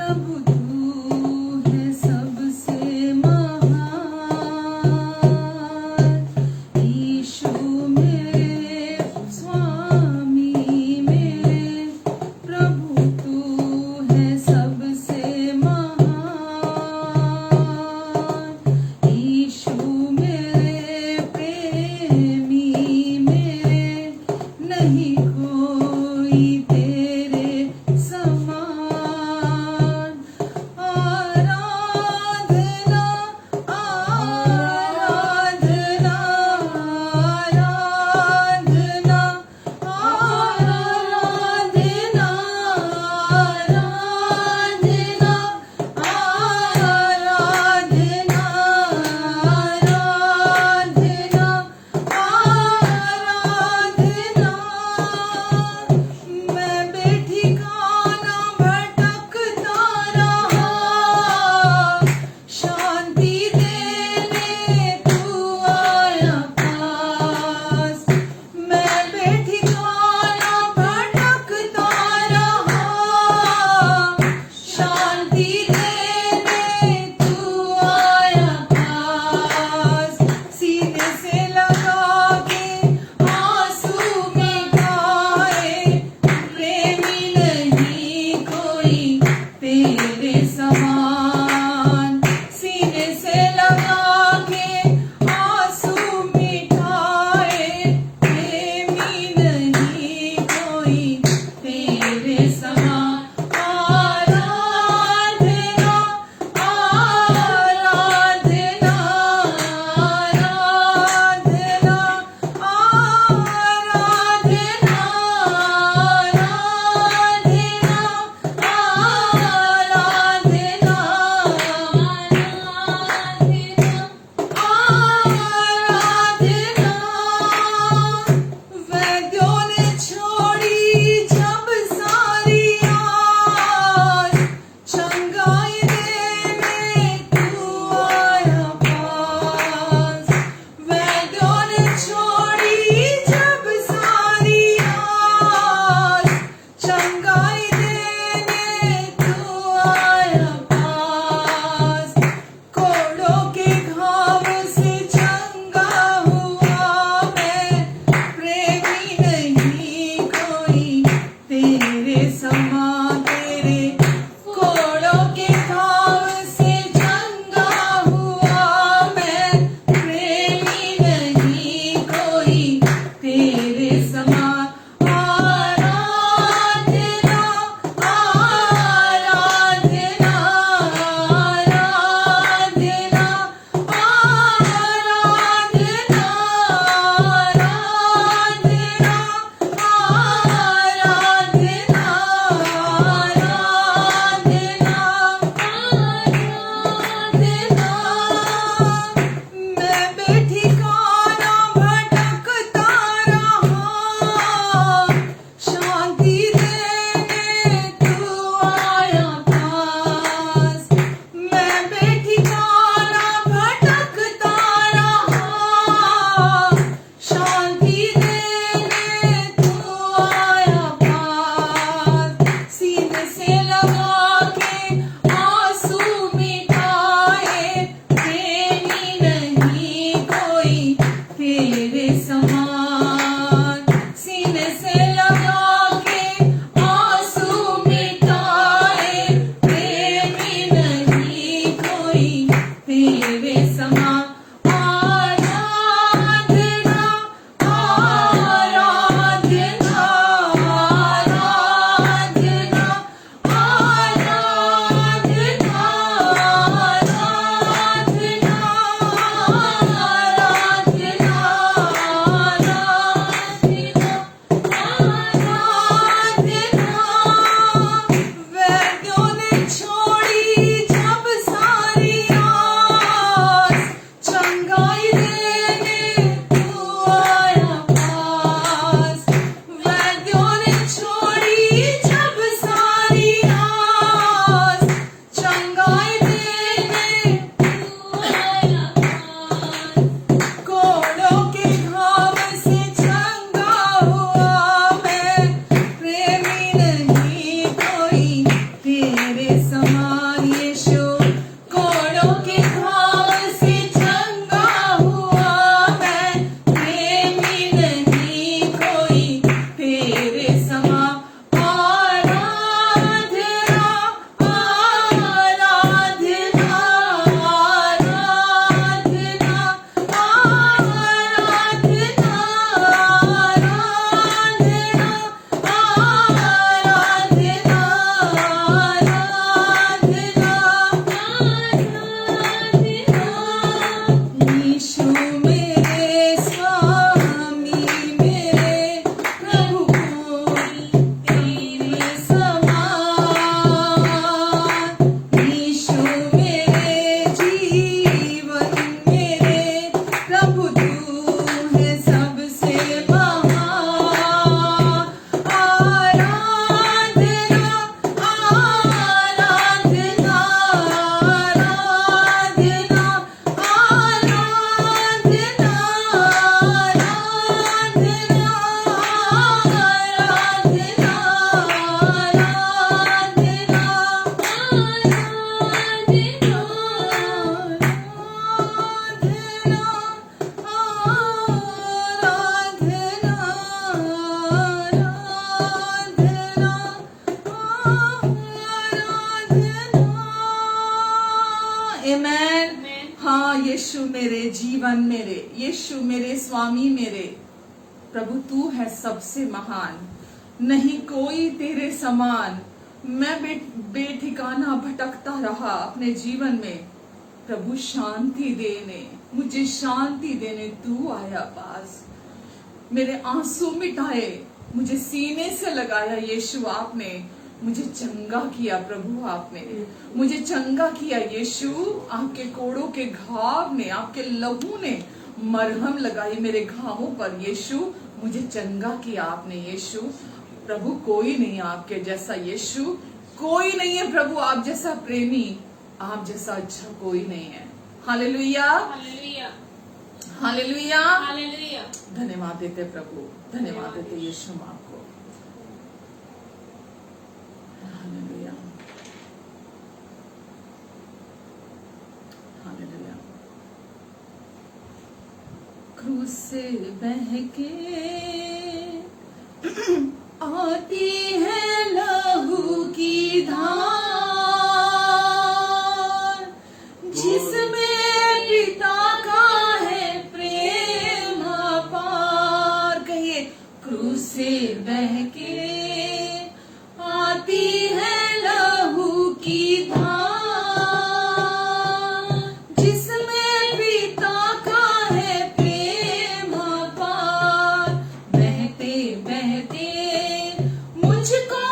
प्रभु तू है सबसे महान। यीशु मेरे स्वामी मेरे, प्रभु तू है सबसे महान। यीशु मेरे प्रेमी मेरे, नहीं कोई तेरे समान। हाँ यीशु मेरे जीवन मेरे, यीशु मेरे स्वामी मेरे, प्रभु तू है सबसे महान, नहीं कोई तेरे समान। मैं बेठिकाना भटकता रहा अपने जीवन में, प्रभु शांति देने, मुझे शांति देने तू आया पास। मेरे आंसू मिटाए, मुझे सीने से लगाया यीशु आपने, मुझे चंगा किया प्रभु आपने, मुझे चंगा किया यीशु। आपके कोड़ों के घाव ने, आपके लहू ने मरहम लगाई मेरे घावों पर यीशु, मुझे चंगा किया आपने यीशु। प्रभु कोई नहीं आपके जैसा यीशु, कोई नहीं है प्रभु आप जैसा प्रेमी, आप जैसा अच्छा कोई नहीं है। Hallelujah hallelujah hallelujah hallelujah. धन्यवाद देते प्रभु, धन्यवाद देते यीशु आपको। Hallelujah hallelujah. क्रूस से बह के आती है लहू की धार, जिसमें पिता का है प्रेम अपार। कहिए क्रूस से बह के आती है लहू की धार, जिसमें पिता का है प्रेम अपार। बहते बहते मुझको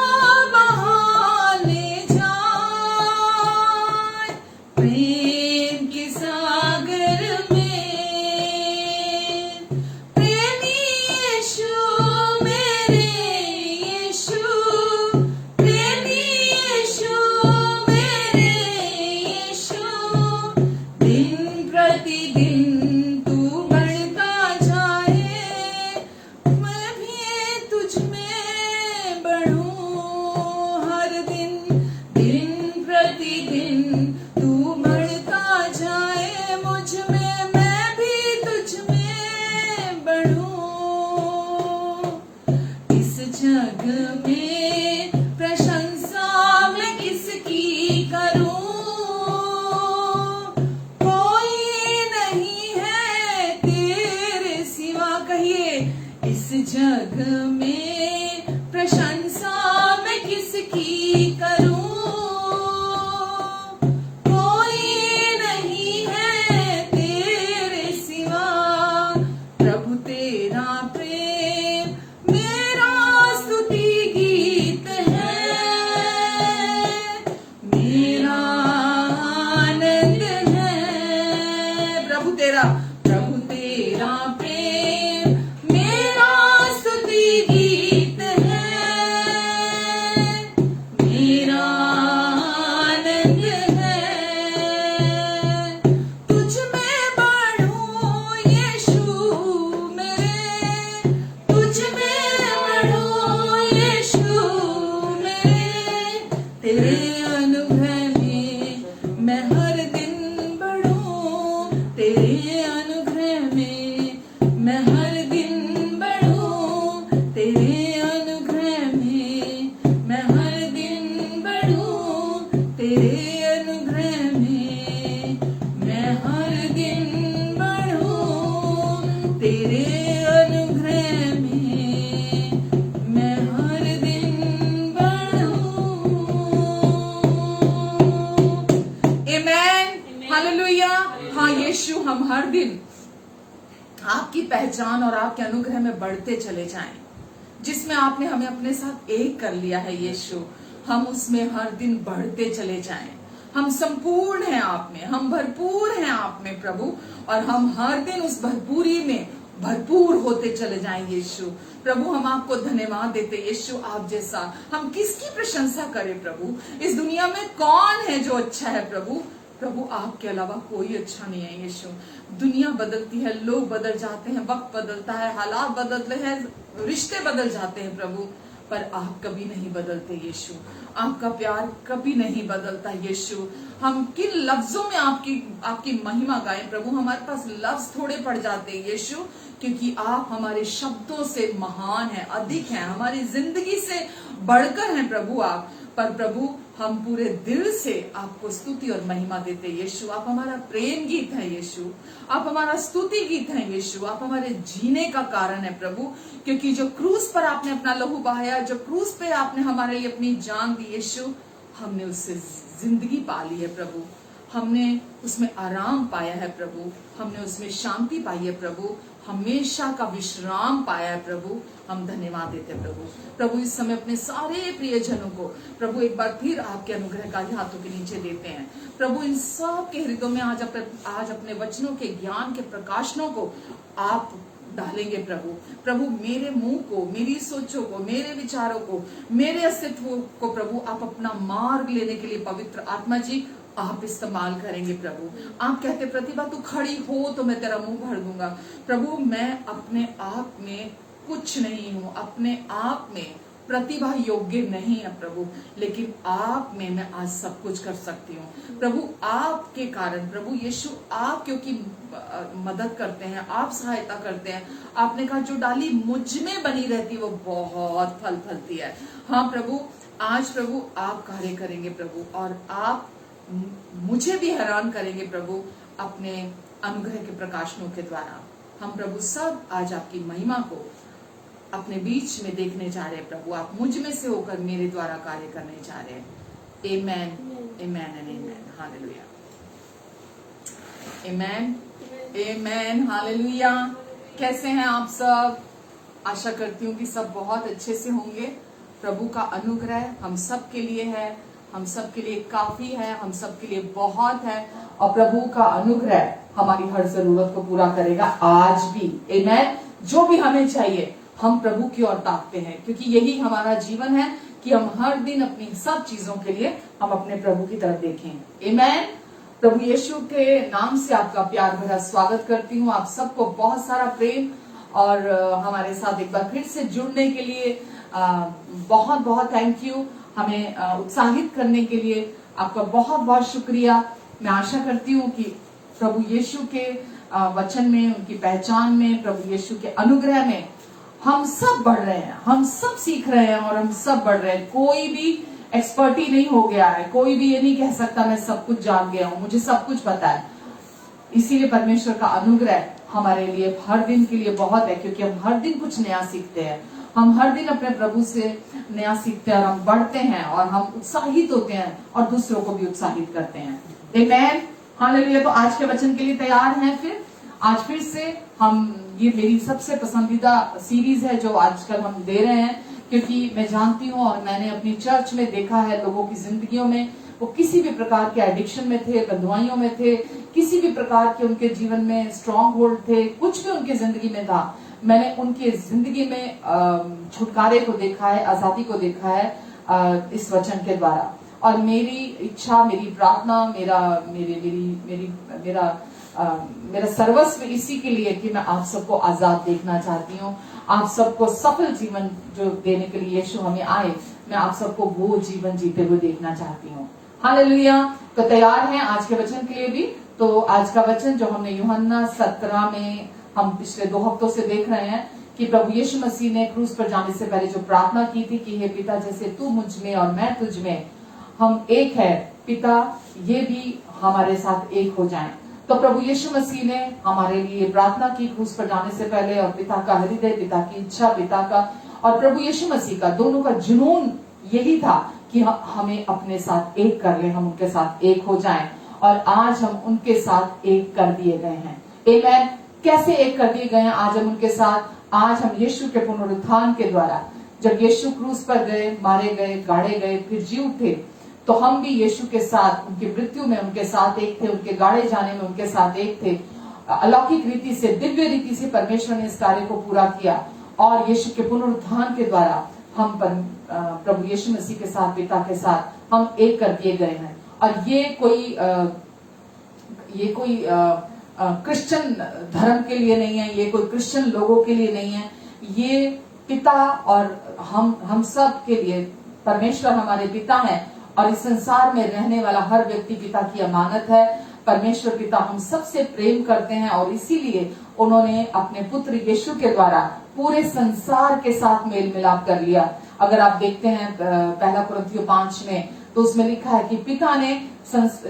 बहा ले जाए प्रेम के सागर में। प्रेमी यीशु मेरे यीशु, प्रेमी यीशु मेरे यीशु। दिन प्रतिदिन तू बढ़ता जाए, मैं भी तुझ में बढ़ूं हर दिन। दिन प्रतिदिन तू बढ़ता जाए मुझ में, मैं भी तुझ में बढ़ूं। इस जग में प्रशंसा मैं किसकी करूं, कोई नहीं है तेरे सिवा। कहिए इस जग में प्रशंसा मैं किसकी करूं, कोई नहीं है तेरे सिवा। प्रभु तेरा प्रेम मेरा स्तुति गीत है, मेरा आनंद है। प्रभु तेरा प्रेम मेरा स्तुति गीत है, मेरा आनंद है। तुझ में बढ़ूं यीशु मेरे, तुझ में बढ़ूं यीशु मेरे। तेरे अनुग्रह में मैं हर दिन बढ़ूं, तेरे अनुग्रह में मैं हर दिन बढ़ूं, तेरे अनुग्रह में मैं हर दिन बढ़ूं, तेरे अनुग्रह में मैं हर दिन बढ़ूं, तेरे अनुग्रह में मैं हर दिन बढ़ूं। Amen hallelujah. हाँ यीशु हम हर दिन आपकी पहचान और आपके अनुग्रह में बढ़ते चले जाएं, जिसमें आपने हमें अपने साथ एक कर लिया है यीशु, हम उसमें हर दिन बढ़ते चले जाएं। हम संपूर्ण हैं आप में, हम भरपूर हैं आप में प्रभु, और हम हर दिन उस भरपूरी में भरपूर होते चले जाएं यीशु। प्रभु हम आपको धन्यवाद देते यीशु, आप जैसा हम किसकी प्रशंसा करें प्रभु। इस दुनिया में कौन है जो अच्छा है प्रभु, प्रभु आपके अलावा कोई अच्छा नहीं है यीशु। दुनिया बदलती है, लोग बदल जाते हैं, वक्त बदलता है, हालात बदलते हैं, रिश्ते बदल जाते हैं प्रभु, पर आप कभी नहीं बदलते यीशु। आपका प्यार कभी नहीं बदलता यीशु। हम किन लफ्जों में आपकी महिमा गाएं प्रभु, हमारे पास लफ्ज थोड़े पड़ जाते हैं यीशु, क्योंकि आप हमारे शब्दों से महान हैं, अधिक हैं, हमारी जिंदगी से बढ़कर हैं प्रभु। आप पर प्रभु हम पूरे दिल से आपको स्तुति और महिमा देते हैं। यीशु आप हमारा प्रेम गीत है, यीशु आप हमारा स्तुति गीत है, यीशु आप हमारे जीने का कारण है प्रभु, क्योंकि जो क्रूस पर आपने अपना लहू बहाया, जो क्रूस पे आपने हमारे लिए अपनी जान दी यीशु, हमने उससे जिंदगी पा ली है प्रभु, हमने उसमें आराम पाया है प्रभु, हमने उसमें शांति पाई है प्रभु, हमेशा का विश्राम पाया है प्रभु। हम धन्यवाद देते हैं प्रभु। प्रभु इस समय अपने सारे प्रियजनों को प्रभु एक बार फिर आपके अनुग्रहकारी हाथों के नीचे देते हैं प्रभु। इन सब के हृदयों में आज अपने वचनों के ज्ञान के प्रकाशनों को आप डालेंगे प्रभु। प्रभु मेरे मुंह को, मेरी सोचों को, मेरे विचारों को, मेरे अस्तित्व को प्रभु आप अपना मार्ग लेने के लिए पवित्र आत्मा जी आप इस्तेमाल करेंगे प्रभु। आप कहते प्रतिभा तू खड़ी हो तो मैं तेरा मुंह भर दूंगा। प्रभु मैं अपने आप में कुछ नहीं हूँ, अपने आप में प्रतिभा योग्य नहीं है प्रभु, लेकिन आप में मैं आज सब कुछ कर सकती हूँ प्रभु। आपके कारण प्रभु यीशु आप क्योंकि मदद करते हैं, आप सहायता करते हैं। आपने कहा जो डाली मुझ में बनी रहती वो बहुत फल फलती है। हाँ प्रभु, आज प्रभु आप कार्य करेंगे प्रभु, और आप मुझे भी हैरान करेंगे प्रभु अपने अनुग्रह के प्रकाशनों के द्वारा। हम प्रभु सब आज आपकी महिमा को अपने बीच में देखने जा रहे हैं प्रभु। आप मुझ में से होकर मेरे द्वारा कार्य करने जा रहे हैं। Amen, amen and amen. Hallelujah, amen, amen, hallelujah. कैसे हैं आप सब? आशा करती हूँ कि सब बहुत अच्छे से होंगे। प्रभु का अनुग्रह हम सब के लिए है, हम सब के लिए काफी है, हम सब के लिए बहुत है, और प्रभु का अनुग्रह हमारी हर जरूरत को पूरा करेगा आज भी। आमेन। जो भी हमें चाहिए हम प्रभु की ओर ताकते हैं, क्योंकि यही हमारा जीवन है कि हम हर दिन अपनी सब चीजों के लिए हम अपने प्रभु की तरफ देखें। आमेन। प्रभु यीशु के नाम से आपका प्यार भरा स्वागत करती हूँ। आप सबको बहुत सारा प्रेम, और हमारे साथ एक बार फिर से जुड़ने के लिए बहुत बहुत थैंक यू। हमें उत्साहित करने के लिए आपका बहुत बहुत शुक्रिया। मैं आशा करती हूँ कि प्रभु यीशु के वचन में, उनकी पहचान में, प्रभु यीशु के अनुग्रह में हम सब बढ़ रहे हैं, हम सब सीख रहे हैं और हम सब बढ़ रहे हैं। कोई भी एक्सपर्ट ही नहीं हो गया है, कोई भी ये नहीं कह सकता मैं सब कुछ जान गया हूँ, मुझे सब कुछ पता है। इसीलिए परमेश्वर का अनुग्रह हमारे लिए हर दिन के लिए बहुत है, क्योंकि हम हर दिन कुछ नया सीखते हैं। हम हर दिन अपने प्रभु से नया सीखते हैं और हम बढ़ते हैं और हम उत्साहित होते हैं और दूसरों को भी उत्साहित करते हैं। आमेन, हालेलुया। तो आज के वचन के लिए तैयार हैं? आज फिर से हम, ये मेरी सबसे पसंदीदा सीरीज है जो आजकल हम दे रहे हैं, क्योंकि मैं जानती हूँ और मैंने अपनी चर्च में देखा है लोगों की जिंदगियों में, वो किसी भी प्रकार के एडिक्शन में थे, बंधुआइयों में थे, किसी भी प्रकार के उनके जीवन में स्ट्रॉन्ग होल्ड थे, कुछ भी उनकी जिंदगी में था। मैंने उनकी जिंदगी में छुटकारे को देखा है, आजादी को देखा है इस वचन के द्वारा। और मेरी इच्छा, मेरी प्रार्थना, मेरा सर्वस्व इसी के लिए कि मैं आप सबको आजाद देखना चाहती हूँ, आप सबको सफल जीवन जो देने के लिए यीशु हमें आए, मैं आप सबको वो जीवन जीते हुए देखना चाहती हूँ। हालेलुया। तो तैयार हैं आज के वचन के लिए भी? तो आज का वचन जो हमने यूहन्ना 17 में हम पिछले 2 हफ्तों से देख रहे हैं कि प्रभु यीशु मसीह ने क्रूस पर जाने से पहले जो प्रार्थना की थी कि हे पिता, जैसे तू मुझ में और मैं तुझ में, हम एक है पिता, ये भी हमारे साथ एक हो जाएं। तो प्रभु यीशु मसीह ने हमारे लिए प्रार्थना की क्रूस पर जाने से पहले, और पिता का हृदय, पिता की इच्छा, पिता का और प्रभु यीशु मसीह का दोनों का जुनून यही था कि हमें अपने साथ एक कर ले, हम उनके साथ एक हो जाएं। और आज हम उनके साथ एक कर दिए गए हैं। आमेन। कैसे एक कर दिए गए हैं आज हम उनके साथ? आज हम यीशु के पुनरुत्थान के द्वारा, जब यीशु क्रूस पर गए, मारे गए, गाड़े गए, फिर जी उठे, तो हम भी यीशु के साथ उनकी मृत्यु में उनके साथ एक थे, उनके गाड़े जाने में उनके साथ एक थे। अलौकिक रीति से, दिव्य रीति से परमेश्वर ने इस कार्य को पूरा किया, और यीशु के पुनरुत्थान के द्वारा हम प्रभु यीशु मसीह के साथ, पिता के साथ हम एक कर दिए गए हैं। और ये कोई क्रिश्चियन धर्म के लिए नहीं है, ये कोई क्रिश्चियन लोगों के लिए नहीं है, ये पिता और हम सब के लिए, परमेश्वर हमारे पिता हैं और इस संसार में रहने वाला हर व्यक्ति पिता की अमानत है। परमेश्वर पिता हम सबसे प्रेम करते हैं और इसीलिए उन्होंने अपने पुत्र यीशु के द्वारा पूरे संसार के साथ मेल मिलाप कर लिया। अगर आप देखते हैं पहला कुरिन्थियों 5 में, तो उसमें लिखा है कि पिता ने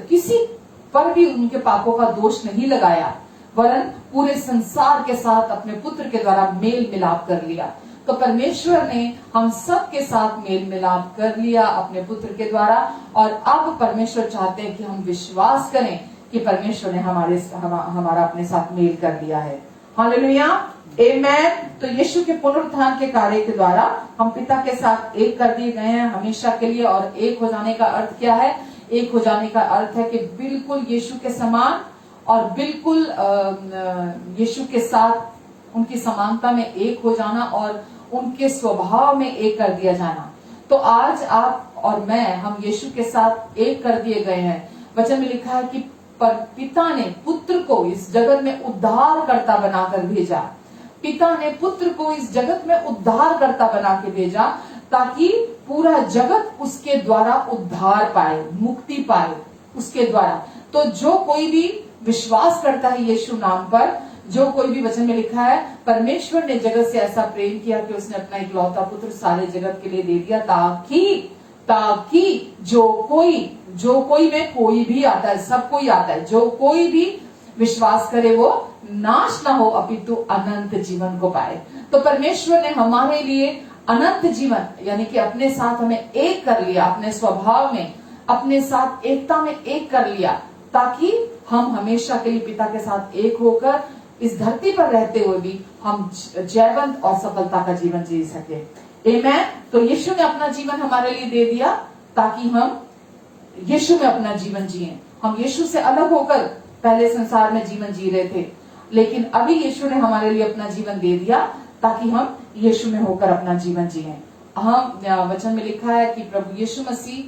किसी पर भी उनके पापों का दोष नहीं लगाया, वरन पूरे संसार के साथ अपने पुत्र के द्वारा मेल मिलाप कर लिया। तो परमेश्वर ने हम सब के साथ मेल मिलाप कर लिया अपने पुत्र के द्वारा, और अब परमेश्वर चाहते हैं कि हम विश्वास करें कि परमेश्वर ने हमारा अपने साथ मेल कर लिया है। हालेलुया, आमेन। तो यीशु के पुनरुत्थान के कार्य के द्वारा हम पिता के साथ एक कर दिए गए हैं हमेशा के लिए। और एक हो जाने का अर्थ क्या है? एक हो जाने का अर्थ है कि बिल्कुल यीशु के समान और बिल्कुल यीशु के साथ उनकी समानता में एक हो जाना और उनके स्वभाव में एक कर दिया जाना। तो आज आप और मैं, हम यीशु के साथ एक कर दिए गए हैं। वचन में लिखा है कि पर पिता ने पुत्र को इस जगत में उद्धारकर्ता बनाकर भेजा। पिता ने पुत्र को इस जगत में उद्धारकर्ता बना के भेजा, ताकि पूरा जगत उसके द्वारा उद्धार पाए, मुक्ति पाए उसके द्वारा। तो जो कोई भी विश्वास करता है यीशु नाम पर, जो कोई भी, वचन में लिखा है परमेश्वर ने जगत से ऐसा प्रेम किया कि उसने अपना इकलौता पुत्र सारे जगत के लिए दे दिया, ताकि जो कोई में कोई भी आता है, सब कोई आता है, जो कोई भी विश्वास करे वो नाश ना हो अपितु अनंत जीवन को पाए। तो परमेश्वर ने हमारे लिए अनंत जीवन, यानी कि अपने साथ हमें एक कर लिया, अपने स्वभाव में अपने साथ एकता में एक कर लिया, ताकि हम हमेशा के लिए पिता के साथ एक होकर इस धरती पर रहते हुए भी हम जयवंत और सफलता का जीवन जी सके। आमेन। तो यीशु ने अपना जीवन हमारे लिए दे दिया ताकि हम यीशु में अपना जीवन जिए। हम यीशु से अलग होकर पहले संसार में जीवन जी रहे थे, लेकिन अभी यीशु ने हमारे लिए अपना जीवन दे दिया ताकि हम यीशु में होकर अपना जीवन जिए। हम वचन में लिखा है कि प्रभु यीशु मसीह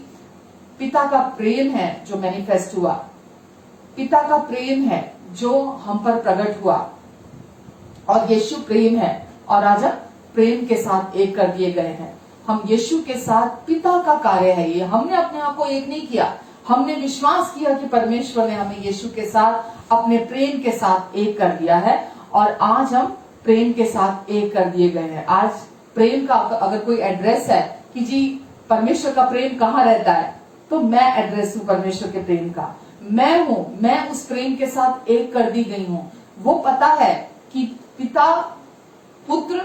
पिता का प्रेम है जो मैनिफेस्ट हुआ, पिता का प्रेम है जो हम पर प्रकट हुआ, और यीशु प्रेम है और आज हम प्रेम के साथ एक कर दिए गए हैं। हम यीशु के साथ, पिता का कार्य है ये, हमने अपने आप को एक नहीं किया, हमने विश्वास किया कि परमेश्वर ने हमें यीशु के साथ अपने प्रेम के साथ एक कर दिया है, और आज हम प्रेम के साथ एक कर दिए गए हैं। आज प्रेम का अगर कोई एड्रेस है कि जी परमेश्वर का प्रेम कहाँ रहता है, तो मैं एड्रेस हूँ परमेश्वर के प्रेम का, मैं उस प्रेम के साथ एक कर दी गई हूँ। वो पता है कि पिता, पुत्र,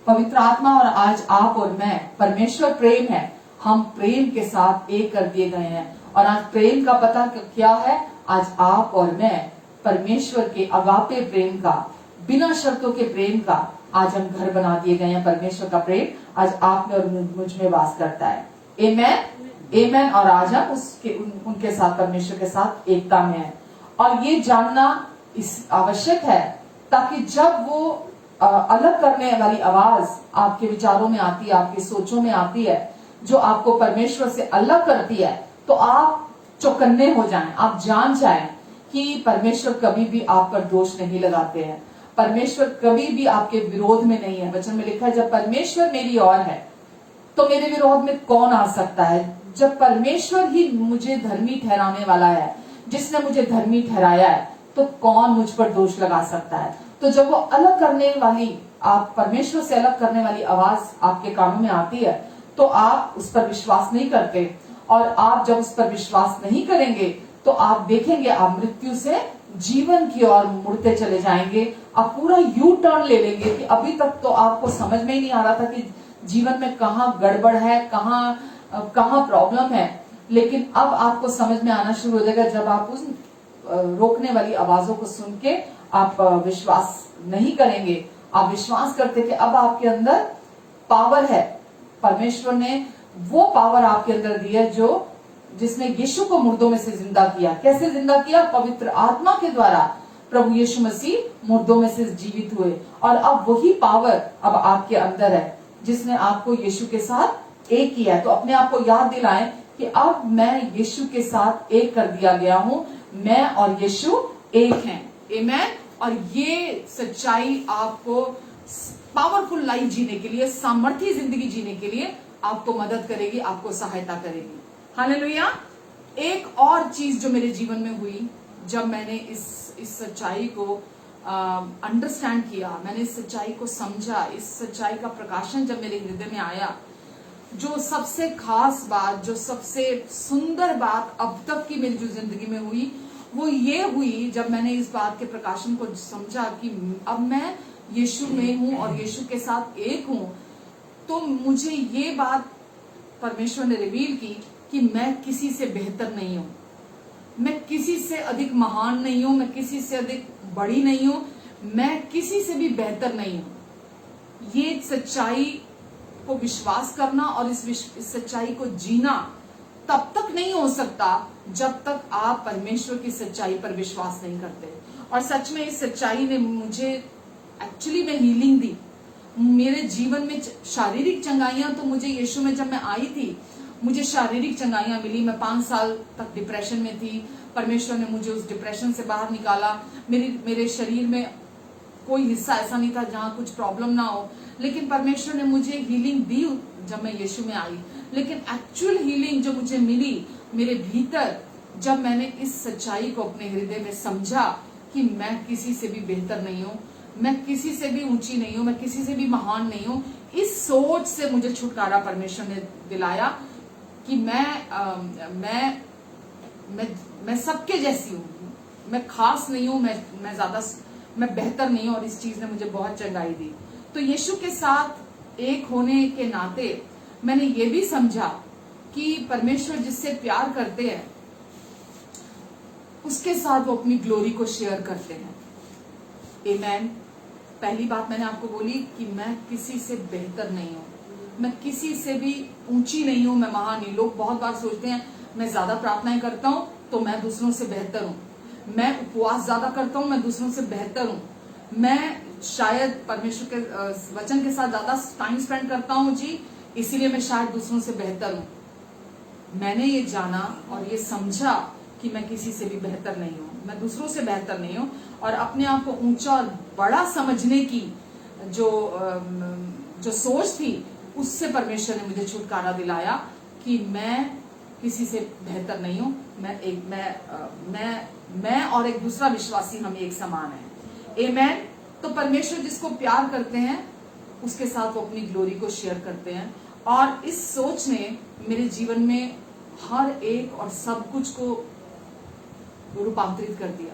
पवित्र आत्मा और आज आप और मैं, परमेश्वर प्रेम है, हम प्रेम के साथ एक कर दिए गए हैं। और आज प्रेम का पता क्या है? आज आप और मैं परमेश्वर के अगापे प्रेम का, बिना शर्तों के प्रेम का आज हम घर बना दिए गए हैं। परमेश्वर का प्रेम आज आप में और मुझ में वास करता है। आमेन। और आज हम उनके साथ, परमेश्वर के साथ एकता में है। और ये जानना इस आवश्यक है ताकि जब वो अलग करने वाली आवाज आपके विचारों में आती है, आपकी सोचों में आती है, जो आपको परमेश्वर से अलग करती है, तो आप चौकन्ने हो जाएं, आप जान जाएं कि परमेश्वर कभी भी आप पर दोष नहीं लगाते हैं, परमेश्वर कभी भी आपके विरोध में नहीं है। वचन में लिखा है, जब परमेश्वर मेरी ओर है तो मेरे विरोध में कौन आ सकता है? जब परमेश्वर ही मुझे धर्मी ठहराने वाला है, जिसने मुझे धर्मी ठहराया है, तो कौन मुझ पर दोष लगा सकता है? तो जब वो अलग करने वाली, आप परमेश्वर से अलग करने वाली आवाज आपके कानों में आती है, तो आप उस पर विश्वास नहीं करते, और आप जब उस पर विश्वास नहीं करेंगे तो आप देखेंगे आप मृत्यु से जीवन की ओर मुड़ते चले जाएंगे। आप पूरा यू टर्न ले लेंगे कि अभी तक तो आपको समझ में ही नहीं आ रहा था कि जीवन में कहाँ गड़बड़ है, कहाँ प्रॉब्लम है, लेकिन अब आपको समझ में आना शुरू हो जाएगा जब आप उस रोकने वाली आवाजों को सुन के आप विश्वास नहीं करेंगे। आप विश्वास करते कि अब आपके अंदर पावर है, परमेश्वर ने वो पावर आपके अंदर दी है जो जिसने यीशु को मुर्दों में से जिंदा किया। कैसे जिंदा किया? पवित्र आत्मा के द्वारा प्रभु यीशु मसीह मुर्दों में से जीवित हुए, और अब वही पावर अब आपके अंदर है जिसने आपको यीशु के साथ एक किया है। तो अपने आप को याद दिलाएं कि अब मैं यीशु के साथ एक कर दिया गया हूँ, मैं और यीशु एक हैं। आमेन। और ये सच्चाई आपको पावरफुल लाइफ जीने के लिए, सामर्थ्य जिंदगी जीने के लिए आपको मदद करेगी, आपको सहायता करेगी। हालेलुया। एक और चीज जो मेरे जीवन में हुई, जब मैंने इस सच्चाई को अंडरस्टैंड किया, मैंने इस सच्चाई को समझा, इस सच्चाई का प्रकाशन जब मेरे हृदय में आया, जो सबसे खास बात, जो सबसे सुंदर बात अब तक की मेरी जो जिंदगी में हुई, वो ये हुई जब मैंने इस बात के प्रकाशन को समझा कि अब मैं यीशु में हूं और यीशु के साथ एक हूं। तो मुझे ये बात परमेश्वर ने रिवील की कि मैं किसी से बेहतर नहीं हूं, मैं किसी से अधिक महान नहीं हूं, मैं किसी से अधिक बड़ी नहीं हूं, मैं किसी से भी बेहतर नहीं हूं। ये सच्चाई को विश्वास करना और इस सच्चाई को जीना तब तक नहीं हो सकता जब तक आप परमेश्वर की सच्चाई पर विश्वास नहीं करते। और सच में इस सच्चाई ने मुझे एक्चुअली में हीलिंग दी। मेरे जीवन में शारीरिक चंगाइयां तो मुझे यीशु में जब मैं आई थी, मुझे शारीरिक चंगाइयां मिली। मैं 5 साल तक डिप्रेशन में थी, परमेश्वर ने मुझे उस डिप्रेशन से बाहर निकाला। मेरे शरीर में कोई हिस्सा ऐसा नहीं था जहां कुछ प्रॉब्लम ना हो, लेकिन परमेश्वर ने मुझे हीलिंग दी जब मैं यीशु में आई। लेकिन एक्चुअल हीलिंग जो मुझे मिली मेरे भीतर, जब मैंने इस सच्चाई को अपने हृदय में समझा कि मैं किसी से भी बेहतर नहीं हूं, मैं किसी से भी ऊंची नहीं हूं, मैं किसी से भी महान नहीं हूं। इस सोच से मुझे छुटकारा परमेश्वर ने दिलाया कि मैं सबके जैसी हूं, मैं खास नहीं हूं, मैं बेहतर नहीं हूं। और इस चीज ने मुझे बहुत चंगाई दी। तो यीशु के साथ एक होने के नाते मैंने ये भी समझा कि परमेश्वर जिससे प्यार करते हैं उसके साथ वो अपनी ग्लोरी को शेयर करते हैं। आमेन। पहली बात मैंने आपको बोली कि मैं किसी से बेहतर नहीं हूं, मैं किसी से भी ऊंची नहीं हूं, मैं महान नहीं। लोग बहुत बार सोचते हैं मैं ज्यादा प्रार्थनाएं करता हूं तो मैं दूसरों से बेहतर हूं, मैं उपवास ज्यादा करता हूं मैं दूसरों से बेहतर हूं, मैं शायद परमेश्वर के वचन के साथ ज्यादा टाइम स्पेंड करता हूं जी, इसीलिए मैं शायद दूसरों से बेहतर हूं। मैंने ये जाना और ये समझा कि मैं किसी से भी बेहतर नहीं हूं, मैं दूसरों से बेहतर नहीं हूं। और अपने आप को ऊंचा और बड़ा समझने की जो सोच थी, उससे परमेश्वर ने मुझे छुटकारा दिलाया कि मैं किसी से बेहतर नहीं हूं। मैं और एक दूसरा विश्वासी हम एक समान है। आमेन। तो परमेश्वर जिसको प्यार करते हैं उसके साथ वो अपनी ग्लोरी को शेयर करते हैं। और इस सोच ने मेरे जीवन में हर एक और सब कुछ को रूपांतरित कर दिया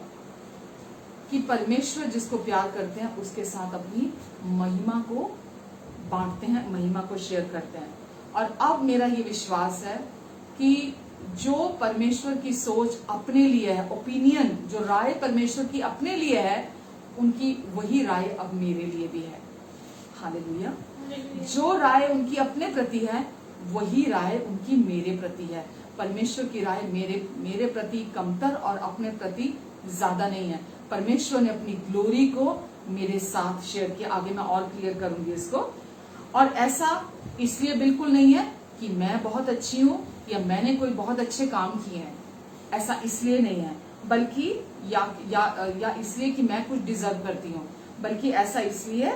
कि परमेश्वर जिसको प्यार करते हैं उसके साथ अपनी महिमा को बांटते हैं, महिमा को शेयर करते हैं। और अब मेरा ये विश्वास है कि जो परमेश्वर की सोच अपने लिए है, ओपिनियन, जो राय परमेश्वर की अपने लिए है, उनकी वही राय अब मेरे लिए भी है। हालेलुया। जो राय उनकी अपने प्रति है वही राय उनकी मेरे प्रति है। परमेश्वर की राय मेरे प्रति कमतर और अपने प्रति ज्यादा नहीं है। परमेश्वर ने अपनी ग्लोरी को मेरे साथ शेयर किया। आगे मैं और क्लियर करूंगी इसको। और ऐसा इसलिए बिल्कुल नहीं है कि मैं बहुत अच्छी हूं या मैंने कोई बहुत अच्छे काम किए हैं, ऐसा इसलिए नहीं है, बल्कि या इसलिए कि मैं कुछ डिजर्व करती हूँ, बल्कि ऐसा इसलिए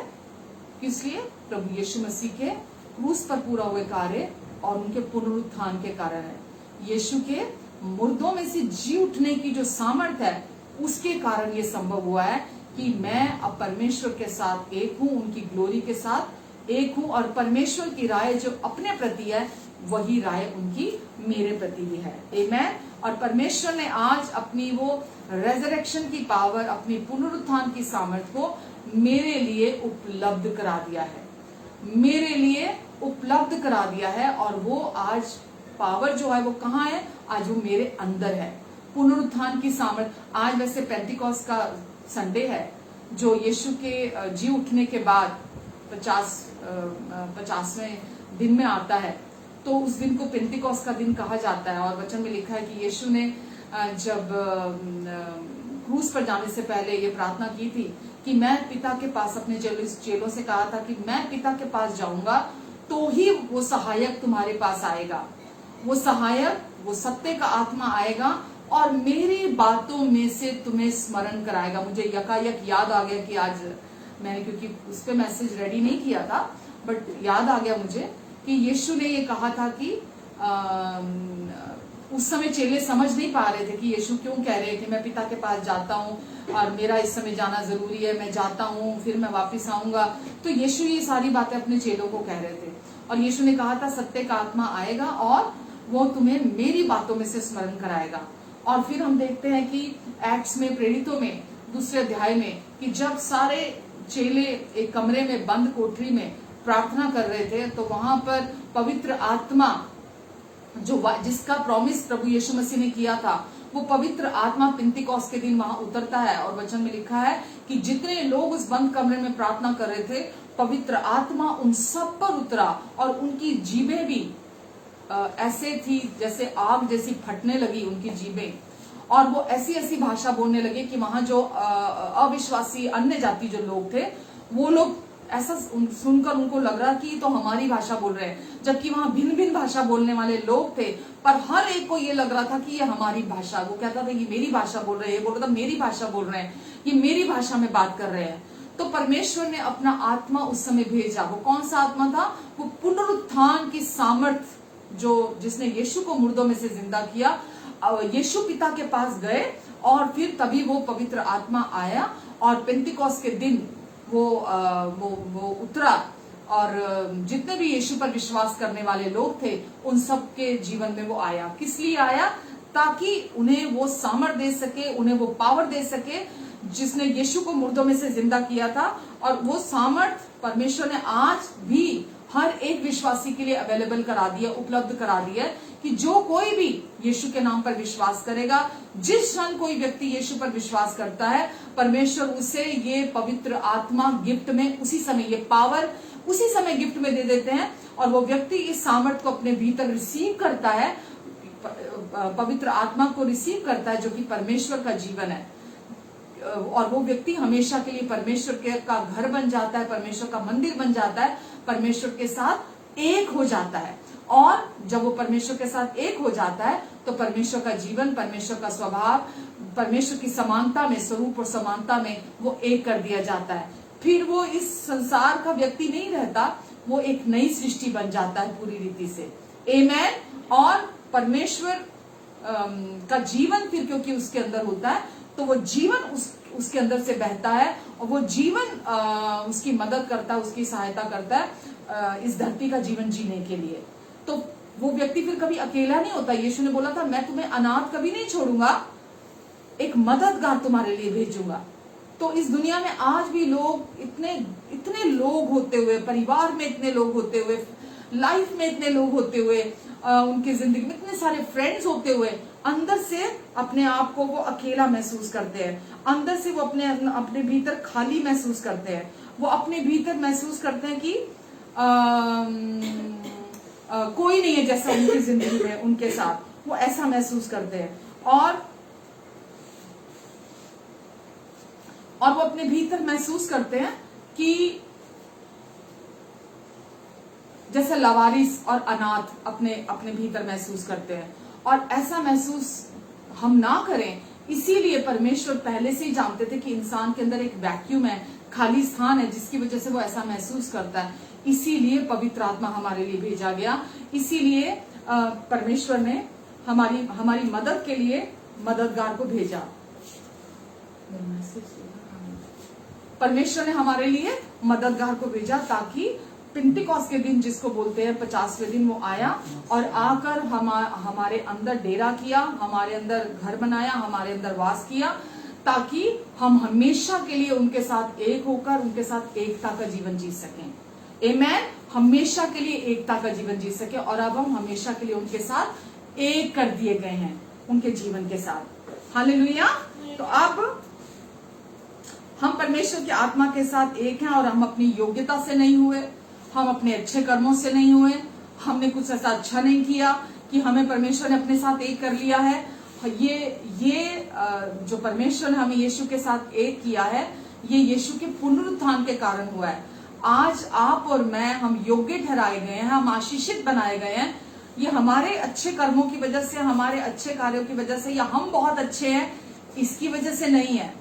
प्रभु यीशु मसीह के क्रूस पर पूरा हुए कार्य और उनके पुनरुत्थान के कारण है। यीशु के मुर्दों में से जी उठने की जो सामर्थ है, उसके कारण ये संभव हुआ है कि मैं अब परमेश्वर के साथ एक हूँ, उनकी ग्लोरी के साथ एक हूँ। और परमेश्वर की राय जो अपने प्रति है वही राय उनकी मेरे प्रति भी है। आमेन। और परमेश्वर ने आज अपनी वो रेजरेक्शन की पावर, अपनी पुनरुत्थान की सामर्थ को मेरे लिए उपलब्ध करा दिया है, मेरे लिए उपलब्ध करा दिया है। और वो आज पावर जो है वो कहाँ है? आज वो मेरे अंदर है। पुनरुत्थान की सामर्थ। आज वैसे पेंटिकॉस्ट का संडे है, जो यीशु के जी उठने के बाद 50वें दिन में आता है। तो उस दिन को पेंटिकॉस्ट का दिन कहा जाता है। और वचन में लिखा है कि यीशु ने जब क्रूस पर जाने से पहले ये प्रार्थना की थी कि मैं पिता के पास, अपने चेलों से कहा था कि मैं पिता के पास जाऊंगा तो ही वो सहायक तुम्हारे पास आएगा, वो सहायक, वो सत्य का आत्मा आएगा और मेरी बातों में से तुम्हें स्मरण कराएगा। मुझे यकायक याद आ गया कि आज मैंने, क्योंकि उस पर मैसेज रेडी नहीं किया था, बट याद आ गया मुझे कि यीशु ने ये कहा था कि उस समय चेले समझ नहीं पा रहे थे कि यीशु क्यों कह रहे हैं कि मैं पिता के पास जाता हूँ और मेरा इस समय जाना जरूरी है, मैं जाता हूँ फिर मैं वापस आऊंगा। तो यीशु ये सारी बातें अपने चेलों को कह रहे थे। और यीशु ने कहा था सत्य का आत्मा आएगा और वो तुम्हें मेरी बातों में से स्मरण कराएगा। और फिर हम देखते हैं कि एक्ट्स में, प्रेरितों में, दूसरे अध्याय में, कि जब सारे चेले एक कमरे में बंद कोठरी में प्रार्थना कर रहे थे तो वहां पर पवित्र आत्मा जिसका प्रॉमिस प्रभु यीशु मसीह ने किया था, वो पवित्र आत्मा पिंतीकोस्त के दिन वहां उतरता है। और वचन में लिखा है कि जितने लोग उस बंद कमरे में प्रार्थना कर रहे थे, पवित्र आत्मा उन सब पर उतरा और उनकी जीभें भी ऐसे थी जैसे आग जैसी फटने लगी उनकी जीभें, और वो ऐसी ऐसी भाषा बोलने लगे कि वहां जो अविश्वासी अन्य जाति जो लोग थे, वो लोग ऐसा सुनकर उनको लग रहा कि तो हमारी भाषा बोल रहे हैं, जबकि वहां भिन्न भिन्न भाषा बोलने वाले लोग थे, पर हर एक को ये लग रहा था कि ये हमारी भाषा। वो कहता था कि मेरी भाषा बोल रहे हैं, ये बोल रहा था मेरी भाषा बोल रहे हैं, ये मेरी भाषा में बात कर रहे हैं। तो परमेश्वर ने अपना आत्मा उस समय भेजा। वो कौन सा आत्मा था? वो पुनरुत्थान की सामर्थ जिसने यीशु को मुर्दों में से जिंदा किया। यीशु पिता के पास गए और फिर तभी वो पवित्र आत्मा आया और पेंतिकोस्त के दिन वो उतरा, और जितने भी यीशु पर विश्वास करने वाले लोग थे उन सब के जीवन में वो आया। किस लिए आया? ताकि उन्हें वो सामर्थ दे सके, उन्हें वो पावर दे सके जिसने यीशु को मुर्दों में से जिंदा किया था। और वो सामर्थ परमेश्वर ने आज भी हर एक विश्वासी के लिए अवेलेबल करा दिया, उपलब्ध करा दिया, कि जो कोई भी यीशु के नाम पर विश्वास करेगा, जिस क्षण कोई व्यक्ति यीशु पर विश्वास करता है, परमेश्वर उसे ये पवित्र आत्मा गिफ्ट में उसी समय, ये पावर उसी समय गिफ्ट में दे देते हैं, और वो व्यक्ति इस सामर्थ को अपने भीतर रिसीव करता है, पवित्र आत्मा को रिसीव करता है जो कि परमेश्वर का जीवन है, और वो व्यक्ति हमेशा के लिए परमेश्वर का घर बन जाता है, परमेश्वर का मंदिर बन जाता है, परमेश्वर के साथ एक हो जाता है। और जब वो परमेश्वर के साथ एक हो जाता है तो परमेश्वर का जीवन, परमेश्वर का स्वभाव, परमेश्वर की समानता में, स्वरूप और समानता में वो एक कर दिया जाता है। फिर वो इस संसार का व्यक्ति नहीं रहता, वो एक नई सृष्टि बन जाता है पूरी रीति से। आमेन। और परमेश्वर का जीवन फिर क्योंकि उसके अंदर होता है, तो वो जीवन उसके अंदर से बहता है, और वो जीवन उसकी मदद करता है, उसकी सहायता करता है इस धरती का जीवन जीने के लिए। तो वो व्यक्ति फिर कभी अकेला नहीं होता। यीशु ने बोला था, मैं तुम्हें अनाथ कभी नहीं छोड़ूंगा, एक मददगार तुम्हारे लिए भेजूंगा। तो इस दुनिया में आज भी लोग इतने लोग होते हुए, परिवार में इतने लोग होते हुए, लाइफ में इतने लोग होते हुए, उनकी जिंदगी में इतने सारे फ्रेंड्स होते हुए, अंदर से अपने आप को वो अकेला महसूस करते हैं, अंदर से वो अपने भीतर खाली महसूस करते हैं, वो अपने भीतर महसूस करते हैं कि कोई नहीं है जैसा उनकी जिंदगी में उनके साथ, वो ऐसा महसूस करते हैं। और वो अपने भीतर महसूस करते हैं कि जैसे लवारिस और अनाथ अपने भीतर महसूस करते हैं। और ऐसा महसूस हम ना करें, इसीलिए परमेश्वर पहले से ही जानते थे कि इंसान के अंदर एक वैक्यूम है, खाली स्थान है, जिसकी वजह से वो ऐसा महसूस करता है। इसीलिए पवित्र आत्मा हमारे लिए भेजा गया, इसीलिए परमेश्वर ने हमारी मदद के लिए मददगार को भेजा। परमेश्वर ने हमारे लिए मददगार को भेजा ताकि पेंटिकॉस्ट के दिन, जिसको बोलते हैं 50वें दिन, वो आया और आकर हमारे अंदर डेरा किया, हमारे अंदर घर बनाया, हमारे अंदर वास किया, ताकि हम हमेशा के लिए उनके साथ एक होकर उनके साथ एकता का जीवन जी सकें। आमेन। हमेशा के लिए एकता का जीवन जी सके। और अब हम हमेशा के लिए उनके साथ एक कर दिए गए हैं, उनके जीवन के साथ। हालेलुया। तो अब हम परमेश्वर की आत्मा के साथ एक हैं, और हम अपनी योग्यता से नहीं हुए, हम अपने अच्छे कर्मों से नहीं हुए, हमने कुछ ऐसा अच्छा नहीं किया कि हमें परमेश्वर ने अपने साथ एक कर लिया है। ये जो परमेश्वर ने हमें यीशु के साथ एक किया है, ये यीशु के पुनरुत्थान के कारण हुआ है। आज आप और मैं, हम योग्य ठहराए गए हैं, हम आशीषित बनाए गए हैं। ये हमारे अच्छे कर्मों की वजह से, हमारे अच्छे कार्यों की वजह से, या हम बहुत अच्छे हैं इसकी वजह से नहीं है।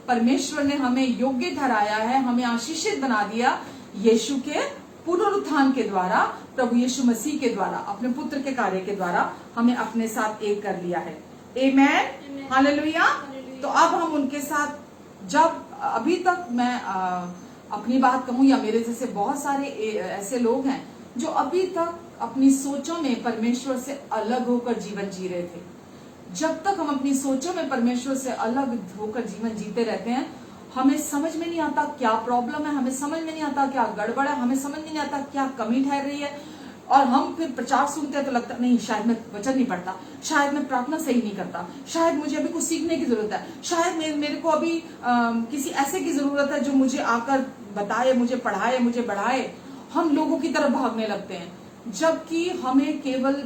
परमेश्वर ने हमें योग्य ठहराया है, हमें आशीषित बना दिया यीशु के पुनरुत्थान के द्वारा, प्रभु यीशु मसीह के द्वारा, अपने पुत्र के कार्य के द्वारा हमें अपने साथ एक कर लिया है। आमेन। हालेलुया। तो अब हम उनके साथ, जब अभी तक मैं अपनी बात कहूं, या मेरे जैसे बहुत सारे ऐसे लोग हैं जो अभी तक अपनी सोचों में परमेश्वर से अलग होकर जीवन जी रहे थे। जब तक हम अपनी सोचों में परमेश्वर से अलग होकर जीवन जीते रहते हैं, हमें समझ में नहीं आता क्या प्रॉब्लम है, हमें समझ में नहीं आता क्या गड़बड़ है, हमें समझ में नहीं आता क्या कमी ठहर रही है। और हम फिर प्रचार सुनते हैं तो लगता नहीं, शायद मैं वचन नहीं पढ़ता, शायद मैं प्रार्थना सही नहीं करता, शायद मुझे अभी कुछ सीखने की जरूरत है, शायद मेरे को अभी किसी ऐसे की जरूरत है जो मुझे आकर बताए, मुझे पढ़ाए, मुझे बढ़ाए। हम लोगों की तरफ भागने लगते हैं, जबकि हमें केवल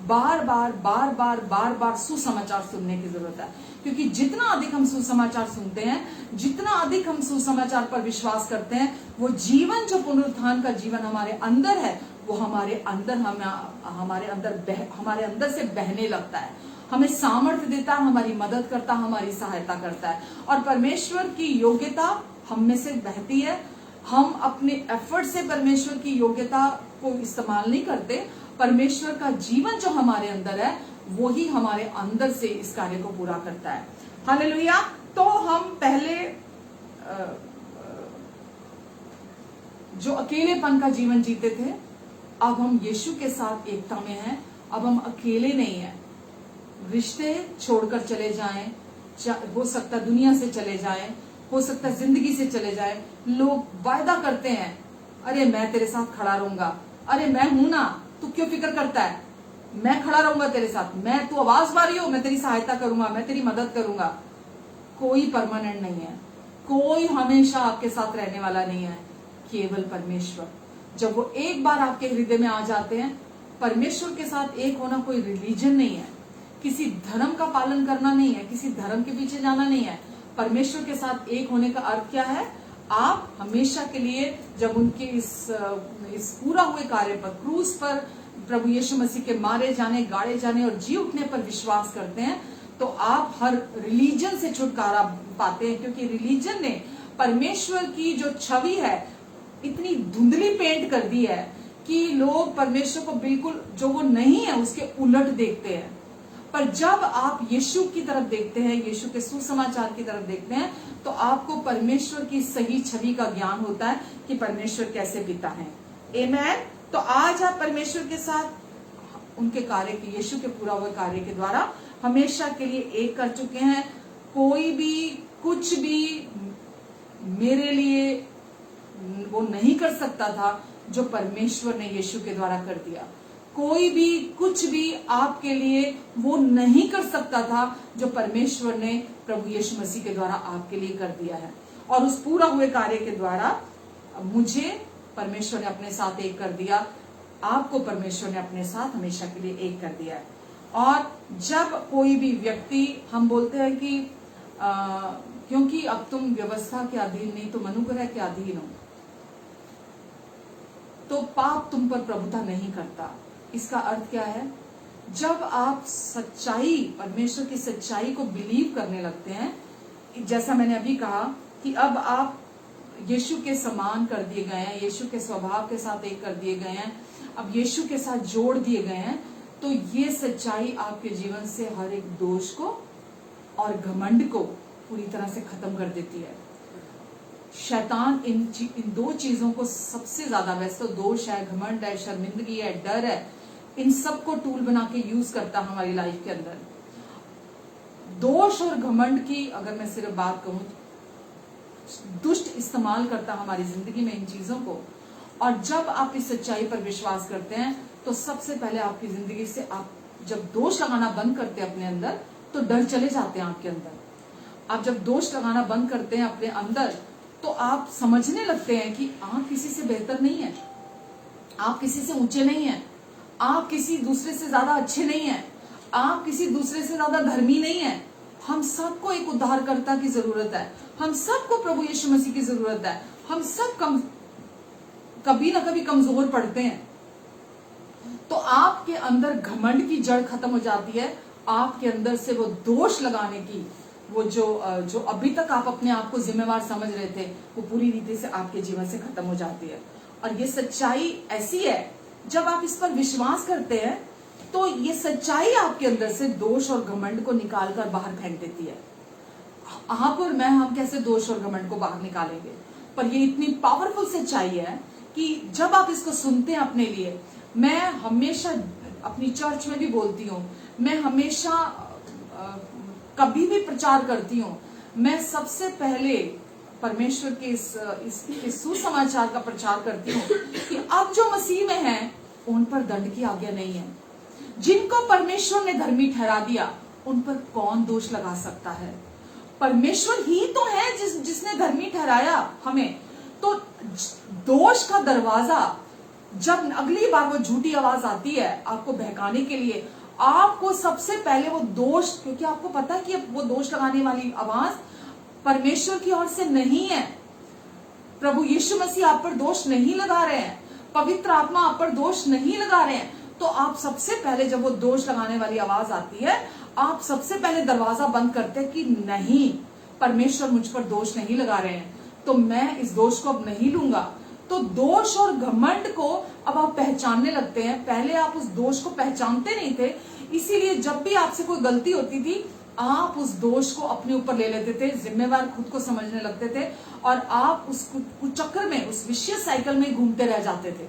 बार बार सुसमाचार सुनने की जरूरत है। क्योंकि जितना अधिक हम सुसमाचार सुनते हैं, जितना अधिक हम सुसमाचार पर विश्वास करते हैं, वो जीवन जो पुनरुत्थान का जीवन हमारे अंदर है, वो हमारे अंदर से बहने लगता है, हमें सामर्थ्य देता है, हमारी मदद करता है, हमारी सहायता करता है। और परमेश्वर की योग्यता हम में से बहती है। हम अपने एफर्ट से परमेश्वर की योग्यता को इस्तेमाल नहीं करते। परमेश्वर का जीवन जो हमारे अंदर है, वो ही हमारे अंदर से इस कार्य को पूरा करता है। हालेलुया। तो हम पहले जो अकेलेपन का जीवन जीते थे, अब हम यीशु के साथ एकता में हैं। अब हम अकेले नहीं हैं। रिश्ते छोड़कर चले जाएं, हो सकता है दुनिया से चले जाएं, हो सकता है जिंदगी से चले जाएं। लोग वायदा करते हैं, अरे मैं तेरे साथ खड़ा रहूंगा, अरे मैं हूं ना, तू क्यों फिक्र करता है, मैं खड़ा रहूंगा तेरे साथ, मैं तू आवाज मारी हो, मैं तेरी सहायता करूंगा, मैं तेरी मदद करूंगा। कोई परमानेंट नहीं है, कोई हमेशा आपके साथ रहने वाला नहीं है, केवल परमेश्वर। जब वो एक बार आपके हृदय में आ जाते हैं, परमेश्वर के साथ एक होना कोई रिलीजन नहीं है, किसी धर्म का पालन करना नहीं है, किसी धर्म के पीछे जाना नहीं है। परमेश्वर के साथ एक होने का अर्थ क्या है? आप हमेशा के लिए जब उनके इस पूरा हुए कार्य पर, क्रूस पर प्रभु यीशु मसीह के मारे जाने, गाड़े जाने और जी उठने पर विश्वास करते हैं, तो आप हर रिलीजन से छुटकारा पाते हैं। क्योंकि रिलीजन ने परमेश्वर की जो छवि है इतनी धुंधली पेंट कर दी है कि लोग परमेश्वर को बिल्कुल जो वो नहीं है उसके उलट देखते हैं। पर जब आप यीशु की तरफ देखते हैं, यीशु के सुसमाचार की तरफ देखते हैं, तो आपको परमेश्वर की सही छवि का ज्ञान होता है कि परमेश्वर कैसे पिता है। आमेन। तो आज आप परमेश्वर के साथ उनके कार्य के, यीशु के पूरा हुए कार्य के द्वारा हमेशा के लिए एक कर चुके हैं। कोई भी कुछ भी मेरे लिए वो नहीं कर सकता था जो परमेश्वर ने यीशु के द्वारा कर दिया। कोई भी कुछ भी आपके लिए वो नहीं कर सकता था जो परमेश्वर ने प्रभु यीशु मसीह के द्वारा आपके लिए कर दिया है। और उस पूरा हुए कार्य के द्वारा मुझे परमेश्वर ने अपने साथ एक कर दिया, आपको परमेश्वर ने अपने साथ हमेशा के लिए एक कर दिया है। और जब कोई भी व्यक्ति, हम बोलते हैं कि क्योंकि अब तुम व्यवस्था के अधीन नहीं, तुम अनुग्रह के अधीन हो, तो पाप तुम पर प्रभुता नहीं करता। इसका अर्थ क्या है? जब आप सच्चाई, परमेश्वर की सच्चाई को बिलीव करने लगते हैं, जैसा मैंने अभी कहा कि अब आप यीशु के समान कर दिए गए हैं, यीशु के स्वभाव के साथ एक कर दिए गए हैं, अब यीशु के साथ जोड़ दिए गए हैं, तो ये सच्चाई आपके जीवन से हर एक दोष को और घमंड को पूरी तरह से खत्म कर देती है। शैतान इन दो चीजों को सबसे ज्यादा, वैसे तो दोष है, घमंड है, शर्मिंदगी है, डर है, इन सब को टूल बना के यूज करता है हमारी लाइफ के अंदर। दोष और घमंड की अगर मैं सिर्फ बात कहूं, दुष्ट इस्तेमाल करता हमारी जिंदगी में इन चीजों को। और जब आप इस सच्चाई पर विश्वास करते हैं, तो सबसे पहले आपकी जिंदगी से आप जब दोष लगाना बंद करते हैं अपने अंदर, तो डर चले जाते हैं आपके अंदर। आप जब दोष लगाना बंद करते हैं अपने अंदर, तो आप समझने लगते हैं कि आप किसी से बेहतर नहीं है, आप किसी से ऊंचे नहीं हैं, आप किसी दूसरे से ज्यादा अच्छे नहीं हैं, आप किसी दूसरे से ज्यादा धर्मी नहीं हैं। हम सबको एक उद्धारकर्ता की जरूरत है, हम सबको प्रभु यीशु मसीह की जरूरत है। हम सब कभी ना कभी कमजोर पड़ते हैं। तो आपके अंदर घमंड की जड़ खत्म हो जाती है, आपके अंदर से वो दोष लगाने की, वो जो अभी तक आप अपने आप को जिम्मेवार समझ रहे थे, वो पूरी रीति से आपके जीवन से खत्म हो जाती है। और ये सच्चाई ऐसी है, जब आप इस पर विश्वास करते हैं, तो ये सच्चाई आपके अंदर से दोष और घमंड को निकालकर बाहर फेंक देती है। आप और मैं, हम कैसे दोष और घमंड को बाहर निकालेंगे? पर ये इतनी पावरफुल सच्चाई है कि जब आप इसको सुनते हैं अपने लिए, मैं हमेशा अपनी चर्च में भी बोलती हूँ, मैं हमेशा कभी भी प्रचार करती हूँ, मैं सबसे पहले परमेश्वर के इस सुसमाचार का प्रचार करती हूँ कि अब जो मसीह में हैं उन पर दंड की आज्ञा नहीं है। जिनको परमेश्वर ने धर्मी ठहरा दिया उन पर कौन दोष लगा सकता है? परमेश्वर ही तो है जिसने धर्मी ठहराया हमें। तो दोष का दरवाजा, जब अगली बार वो झूठी आवाज आती है आपको बहकाने के लिए, आपको सबसे पहले वो दोष, क्योंकि आपको पता है कि वो दोष लगाने वाली आवाज परमेश्वर की ओर से नहीं है। प्रभु यीशु मसीह आप पर दोष नहीं लगा रहे हैं, पवित्र आत्मा आप पर दोष नहीं लगा रहे हैं। तो आप सबसे पहले जब वो दोष लगाने वाली आवाज आती है, आप सबसे पहले दरवाजा बंद करते हैं कि नहीं, परमेश्वर मुझ पर दोष नहीं लगा रहे हैं, तो मैं इस दोष को अब नहीं लूंगा। तो दोष और घमंड को अब आप पहचानने लगते हैं। पहले आप उस दोष को पहचानते नहीं थे, इसीलिए जब भी आपसे कोई गलती होती थी आप उस दोष को अपने ऊपर ले लेते थे, जिम्मेवार खुद को समझने लगते थे और आप उस चक्र में, उस विशेष साइकिल में घूमते रह जाते थे।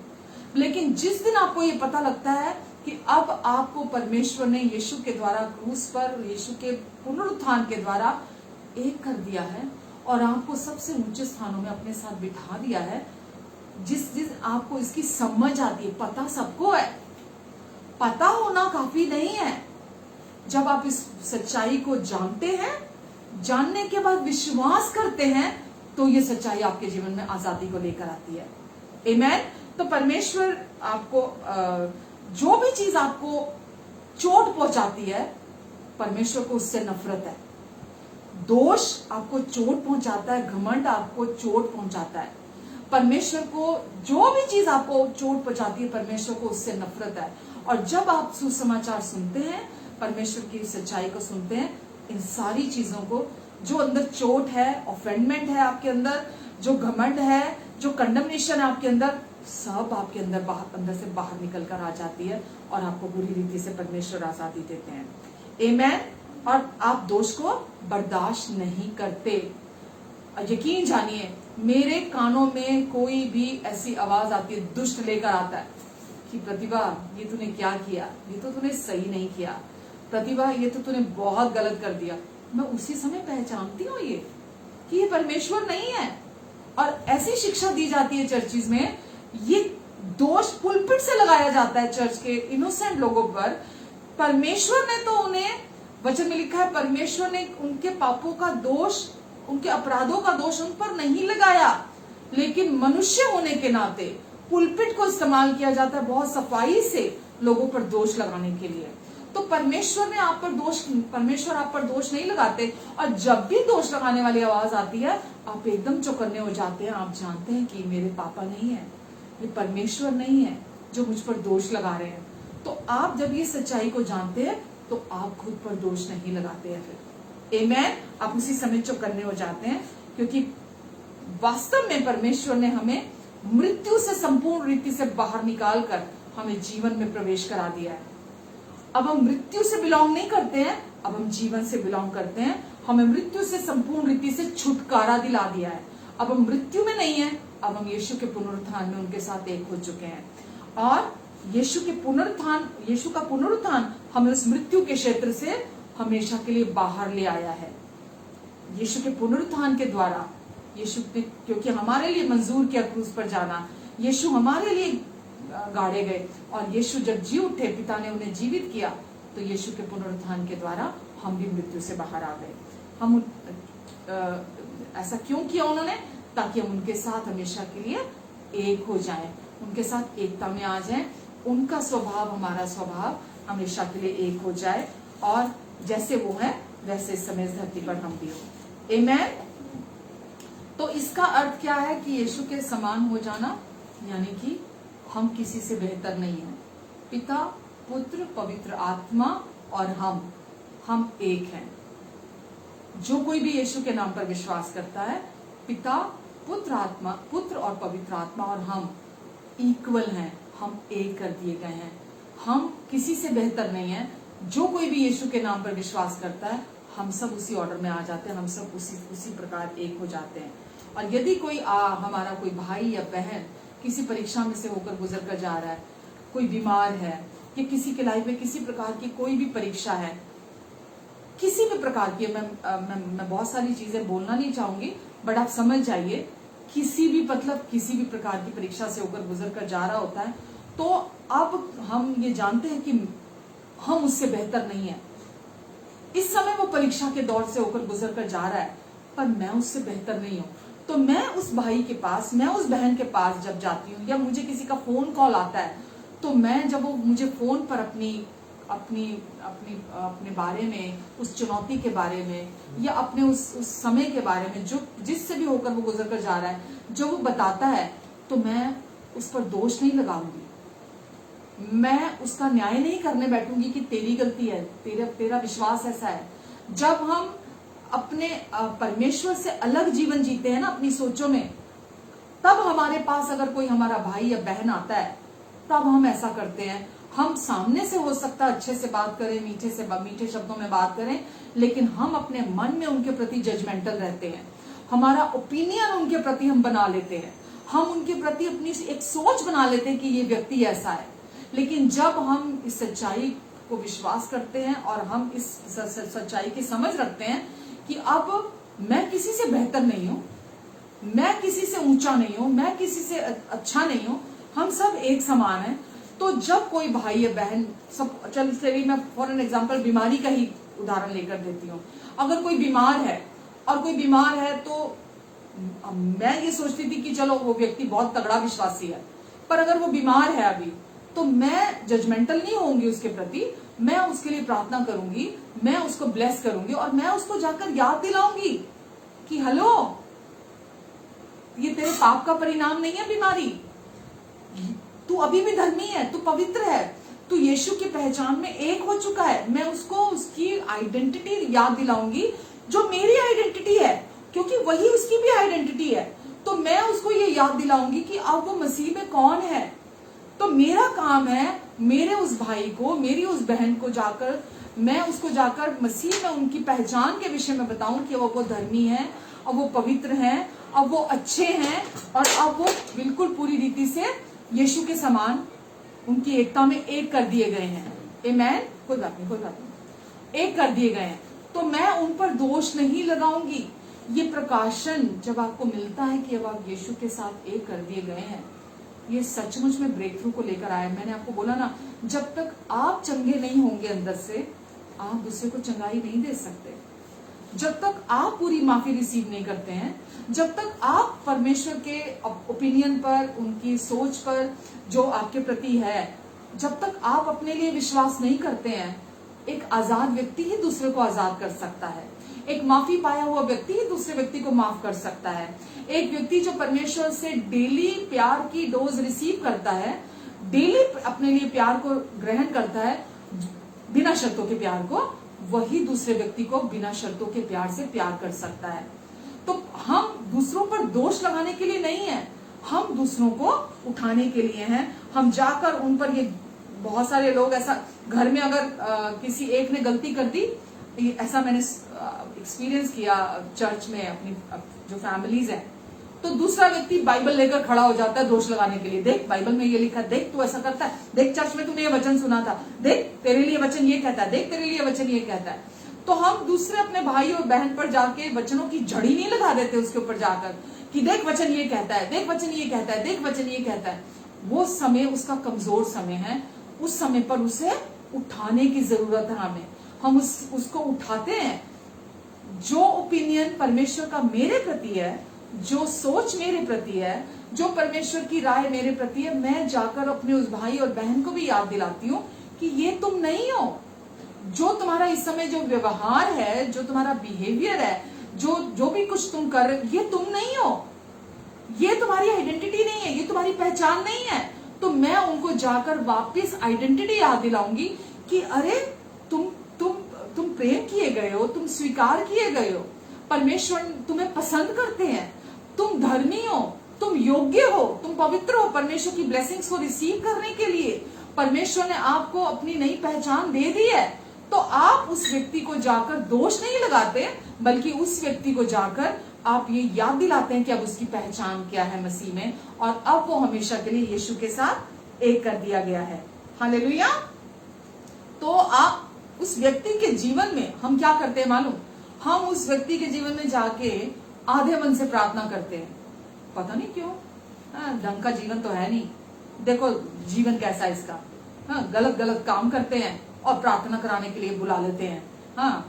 लेकिन जिस दिन आपको ये पता लगता है कि अब आपको परमेश्वर ने यीशु के द्वारा क्रूस पर, यीशु के पुनरुत्थान के द्वारा एक कर दिया है और आपको सबसे ऊंचे स्थानों में अपने साथ बिठा दिया है, जिस दिन आपको इसकी समझ आती है। पता सबको है, पता होना काफी नहीं है। जब आप इस सच्चाई को जानते हैं, जानने के बाद विश्वास करते हैं, तो ये सच्चाई आपके जीवन में आजादी को लेकर आती है। आमीन। तो परमेश्वर आपको जो भी चीज आपको चोट पहुंचाती है, परमेश्वर को उससे नफरत है। दोष आपको चोट पहुंचाता है, घमंड आपको चोट पहुंचाता है। परमेश्वर को जो भी चीज आपको चोट पहुंचाती है, परमेश्वर को उससे नफरत है। और जब आप सुसमाचार सुनते हैं, परमेश्वर की सच्चाई को सुनते हैं, इन सारी चीजों को, जो अंदर चोट है, ऑफेंडमेंट है आपके अंदर, जो घमंड है, जो कंडमनेशन है आपके अंदर, सब आपके अंदर से बाहर निकल कर आ जाती है और आपको बुरी रीति से परमेश्वर आजादी देते हैं। आमीन। और आप दोष को बर्दाश्त नहीं करते। यकीन जानिए, मेरे कानों में कोई भी ऐसी आवाज आती है, दुष्ट लेकर आता है कि प्रतिभा ये तूने क्या किया, ये तो तूने सही नहीं किया, प्रतिभा ये तो तूने बहुत गलत कर दिया, मैं उसी समय पहचानती हूँ ये कि ये परमेश्वर नहीं है। और ऐसी शिक्षा दी जाती है चर्चिज में, ये दोष पुलपिट से लगाया जाता है चर्च के इनोसेंट लोगों पर। परमेश्वर ने तो उन्हें, वचन में लिखा है, परमेश्वर ने उनके पापों का दोष, उनके अपराधों का दोष उन पर नहीं लगाया, लेकिन मनुष्य होने के नाते पुलपिट को इस्तेमाल किया जाता है बहुत सफाई से लोगों पर दोष लगाने के लिए। तो परमेश्वर आप पर दोष नहीं लगाते। और जब भी दोष लगाने वाली आवाज आती है, आप एकदम चौकन्ने हो जाते हैं। आप जानते हैं कि मेरे पापा नहीं है, ये परमेश्वर नहीं है जो मुझ पर दोष लगा रहे हैं। तो आप जब ये सच्चाई को जानते हैं, तो आप खुद पर दोष नहीं लगाते हैं फिर। आमीन। आप उसी समय चौकन्ने हो जाते हैं, क्योंकि वास्तव में परमेश्वर ने हमें मृत्यु से संपूर्ण रीति से बाहर निकालकर हमें जीवन में प्रवेश करा दिया है। अब हम मृत्यु से बिलोंग नहीं करते हैं, अब हम जीवन से बिलोंग करते हैं। हमें मृत्यु से संपूर्ण रीति से छुटकारा दिला दिया है। अब हम मृत्यु में नहीं है, अब हम यीशु के पुनरुत्थान में उनके साथ एक हो चुके हैं। और यीशु का पुनरुत्थान हमें उस मृत्यु के क्षेत्र से हमेशा के लिए बाहर ले आया है। यीशु के पुनरुत्थान के द्वारा, यीशु ने क्योंकि हमारे लिए मंजूर किया क्रूस पर जाना, यीशु हमारे लिए गाड़े गए, और यीशु जब जी उठे, पिता ने उन्हें जीवित किया, तो यीशु के पुनरुत्थान के द्वारा हम भी मृत्यु से बाहर आ गए। हम ऐसा क्यों किया उन्होंने? ताकि हम उनके साथ हमेशा के लिए एक हो जाएं, उनके साथ एकता में आ जाएं, उनका स्वभाव हमारा स्वभाव हमेशा के लिए एक हो जाए, और जैसे वो है वैसे इस समय इस धरती पर हम भी हो। आमीन। तो इसका अर्थ क्या है कि यीशु के समान हो जाना, यानी कि हम किसी से बेहतर नहीं है। पिता, पुत्र, पवित्र आत्मा और हम एक हैं। जो कोई भी यीशु के नाम पर विश्वास करता है, पिता, पुत्र और पवित्र आत्मा और हम इक्वल हैं, हम एक कर दिए गए हैं। हम किसी से बेहतर नहीं है। जो कोई भी यीशु के नाम पर विश्वास करता है, हम सब उसी ऑर्डर में आ जाते हैं, हम सब उसी प्रकार एक हो जाते हैं। और यदि कोई हमारा कोई भाई या बहन किसी परीक्षा में से होकर गुजर कर जा रहा है, कोई बीमार है, या किसी के लाइफ में किसी प्रकार की कोई भी परीक्षा है, किसी भी प्रकार की, मैं बहुत सारी चीजें बोलना नहीं चाहूंगी, बट आप समझ जाइए, किसी भी किसी भी प्रकार की परीक्षा से होकर गुजर कर जा रहा होता है, तो अब हम ये जानते हैं कि हम उससे बेहतर नहीं है। इस समय वो परीक्षा के दौर से होकर गुजर कर जा रहा है, पर मैं उससे बेहतर नहीं हूं। तो मैं उस भाई के पास, मैं उस बहन के पास जब जाती हूँ, या मुझे किसी का फोन कॉल आता है, तो मैं जब वो मुझे फोन पर अपने बारे में, उस चुनौती के बारे में, या अपने उस समय के बारे में, जो जिससे भी होकर वो गुजर कर जा रहा है, जो वो बताता है, तो मैं उस पर दोष नहीं लगाऊंगी, मैं उसका न्याय नहीं करने बैठूंगी कि तेरी गलती है, तेरा विश्वास ऐसा है। जब हम अपने परमेश्वर से अलग जीवन जीते हैं ना अपनी सोचों में, तब हमारे पास अगर कोई हमारा भाई या बहन आता है, तब हम ऐसा करते हैं। हम सामने से हो सकता है अच्छे से बात करें, मीठे शब्दों में बात करें, लेकिन हम अपने मन में उनके प्रति जजमेंटल रहते हैं। हमारा ओपिनियन उनके प्रति हम बना लेते हैं, हम उनके प्रति अपनी एक सोच बना लेते हैं कि ये व्यक्ति ऐसा है। लेकिन जब हम इस सच्चाई को विश्वास करते हैं और हम इस सच्चाई की समझ रखते हैं कि अब मैं किसी से बेहतर नहीं हूं, मैं किसी से ऊंचा नहीं हूं, मैं किसी से अच्छा नहीं हूं, हम सब एक समान हैं, तो जब कोई भाई या बहन, सब चलिए मैं फॉर एन एग्जांपल बीमारी का ही उदाहरण लेकर देती हूँ। अगर कोई बीमार है तो मैं ये सोचती थी कि चलो वो व्यक्ति बहुत तगड़ा विश्वासी है, पर अगर वो बीमार है अभी, तो मैं जजमेंटल नहीं होंगी उसके प्रति, मैं उसके लिए प्रार्थना करूंगी, मैं उसको ब्लेस करूंगी, और मैं उसको जाकर याद दिलाऊंगी कि हेलो, ये तेरे पाप का परिणाम नहीं है बीमारी, तू अभी भी धर्मी है, तू पवित्र है, तू यीशु की पहचान में एक हो चुका है। मैं उसको उसकी आइडेंटिटी याद दिलाऊंगी जो मेरी आइडेंटिटी है, क्योंकि वही उसकी भी आइडेंटिटी है। तो मैं उसको ये याद दिलाऊंगी कि अब वो मसीह में कौन है। तो मेरा काम है मेरे उस भाई को, मेरी उस बहन को जाकर, मैं उसको जाकर मसीह में उनकी पहचान के विषय में बताऊं कि वो धर्मी है, अब वो पवित्र हैं, अब वो अच्छे हैं, और अब वो बिल्कुल पूरी रीति से यीशु के समान उनकी एकता में एक कर दिए गए हैं। आमेन। कोई बात नहीं, एक कर दिए गए हैं। तो मैं उन पर दोष नहीं लगाऊंगी। ये प्रकाशन जब आपको मिलता है कि अब आप यीशु के साथ एक कर दिए गए हैं, ये सचमुच में ब्रेक थ्रू को लेकर आया। मैंने आपको बोला ना, जब तक आप चंगे नहीं होंगे अंदर से, आप दूसरे को चंगाई नहीं दे सकते। जब तक आप पूरी माफी रिसीव नहीं करते हैं, जब तक आप परमेश्वर के ओपिनियन पर, उनकी सोच पर जो आपके प्रति है, जब तक आप अपने लिए विश्वास नहीं करते हैं, एक आजाद व्यक्ति ही दूसरे को आजाद कर सकता है। एक माफी पाया हुआ व्यक्ति ही दूसरे व्यक्ति को माफ कर सकता है। एक व्यक्ति जो परमेश्वर से डेली प्यार की डोज रिसीव करता है, डेली अपने लिए प्यार को ग्रहण करता है, बिना शर्तों के प्यार को, वही दूसरे व्यक्ति को बिना शर्तों के प्यार से प्यार कर सकता है। तो हम दूसरों पर दोष लगाने के लिए नहीं है, हम दूसरों को उठाने के लिए हैं। हम जाकर उन पर, ये बहुत सारे लोग ऐसा, घर में अगर किसी एक ने गलती कर दी, ऐसा मैंने एक्सपीरियंस किया चर्च में, अपनी जो फैमिलीज है, तो दूसरा व्यक्ति बाइबल लेकर खड़ा हो जाता है दोष लगाने के लिए। देख बाइबल में ये लिखा है, देख तू ऐसा करता है, देख चर्च में तूने ये वचन सुना था, देख तेरे लिए वचन ये कहता है, देख तेरे लिए वचन ये कहता है। तो हम दूसरे अपने भाई और बहन पर जाके वचनों की झड़ी नहीं लगा देते उसके ऊपर जाकर कि देख वचन ये कहता है, देख वचन ये कहता है, देख वचन ये कहता है। वो समय उसका कमजोर समय है, उस समय पर उसे उठाने की जरूरत है हमें। हम उसको उठाते हैं। जो ओपिनियन परमेश्वर का मेरे प्रति है, जो सोच मेरे प्रति है, जो परमेश्वर की राय मेरे प्रति है, मैं जाकर अपने उस भाई और बहन को भी याद दिलाती हूँ कि ये तुम नहीं हो। जो तुम्हारा इस समय जो व्यवहार है, जो तुम्हारा बिहेवियर है, जो भी कुछ तुम कर रहे हो, ये तुम नहीं हो, ये तुम्हारी आइडेंटिटी नहीं है, ये तुम्हारी पहचान नहीं है। तो मैं उनको जाकर वापस आइडेंटिटी याद दिलाऊंगी कि अरे तुम प्रेम किए गए हो, तुम स्वीकार किए गए हो, परमेश्वर तुम्हें पसंद करते हैं, तुम धर्मी हो, तुम योग्य हो, तुम पवित्र हो परमेश्वर की ब्लेसिंग्स को रिसीव करने के लिए। परमेश्वर ने आपको अपनी नई पहचान दे दी है। तो आप उस व्यक्ति को जाकर दोष नहीं लगाते, बल्कि उस व्यक्ति को जाकर आप ये याद दिलाते हैं कि अब उसकी पहचान क्या है मसीह में, और अब वो हमेशा के लिए यीशु के साथ एक कर दिया गया है। हालेलुया। तो आप उस व्यक्ति के जीवन में हम क्या करते हैं मालूम? हम उस व्यक्ति के जीवन में जाके आधे मन से प्रार्थना करते हैं। पता नहीं क्यों, ढंग का जीवन तो है नहीं, देखो जीवन कैसा है इसका। गलत गलत काम करते हैं और प्रार्थना कराने के लिए बुला लेते हैं।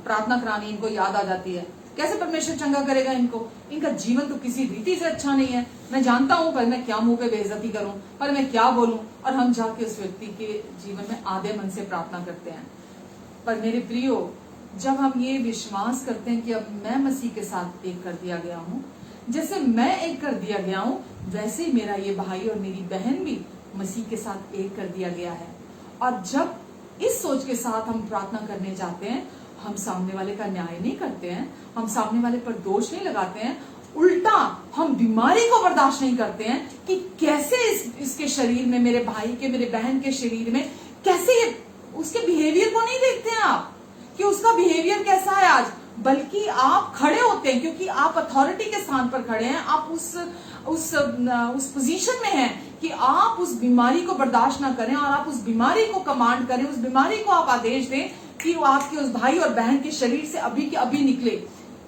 प्रार्थना करानी इनको याद आ जाती है। कैसे परमेश्वर चंगा करेगा इनको? इनका जीवन तो किसी रीति से अच्छा नहीं है। मैं जानता हूं, पर मैं क्या मुंह पे बेइज्जती करूं, पर मैं क्या बोलूं? और हम जाके उस व्यक्ति के जीवन में आधे मन से प्रार्थना करते हैं। पर मेरे प्रियो, जब हम ये विश्वास करते हैं कि अब मैं मसीह के साथ एक कर दिया गया हूं, जैसे मैं एक कर दिया गया हूं, वैसे ही मेरा ये भाई और मेरी बहन भी मसीह के साथ एक कर दिया गया है। और जब इस सोच के साथ हम प्रार्थना करने जाते हैं, हम सामने वाले का न्याय नहीं करते हैं, हम सामने वाले पर दोष नहीं लगाते हैं, उल्टा हम बीमारी को बर्दाश्त नहीं करते हैं कि कैसे इसके शरीर में, मेरे भाई के, मेरे बहन के शरीर में कैसे उसके बिहेवियर को नहीं देखते हैं आप कि उसका बिहेवियर कैसा है आज, बल्कि आप खड़े होते हैं क्योंकि आप अथॉरिटी के स्थान पर खड़े हैं। आप उस पोजीशन में हैं कि आप उस बीमारी को बर्दाश्त ना करें और आप उस बीमारी को कमांड करें, उस बीमारी को आप आदेश दें कि वो आपके उस भाई और बहन के शरीर से अभी के अभी निकले।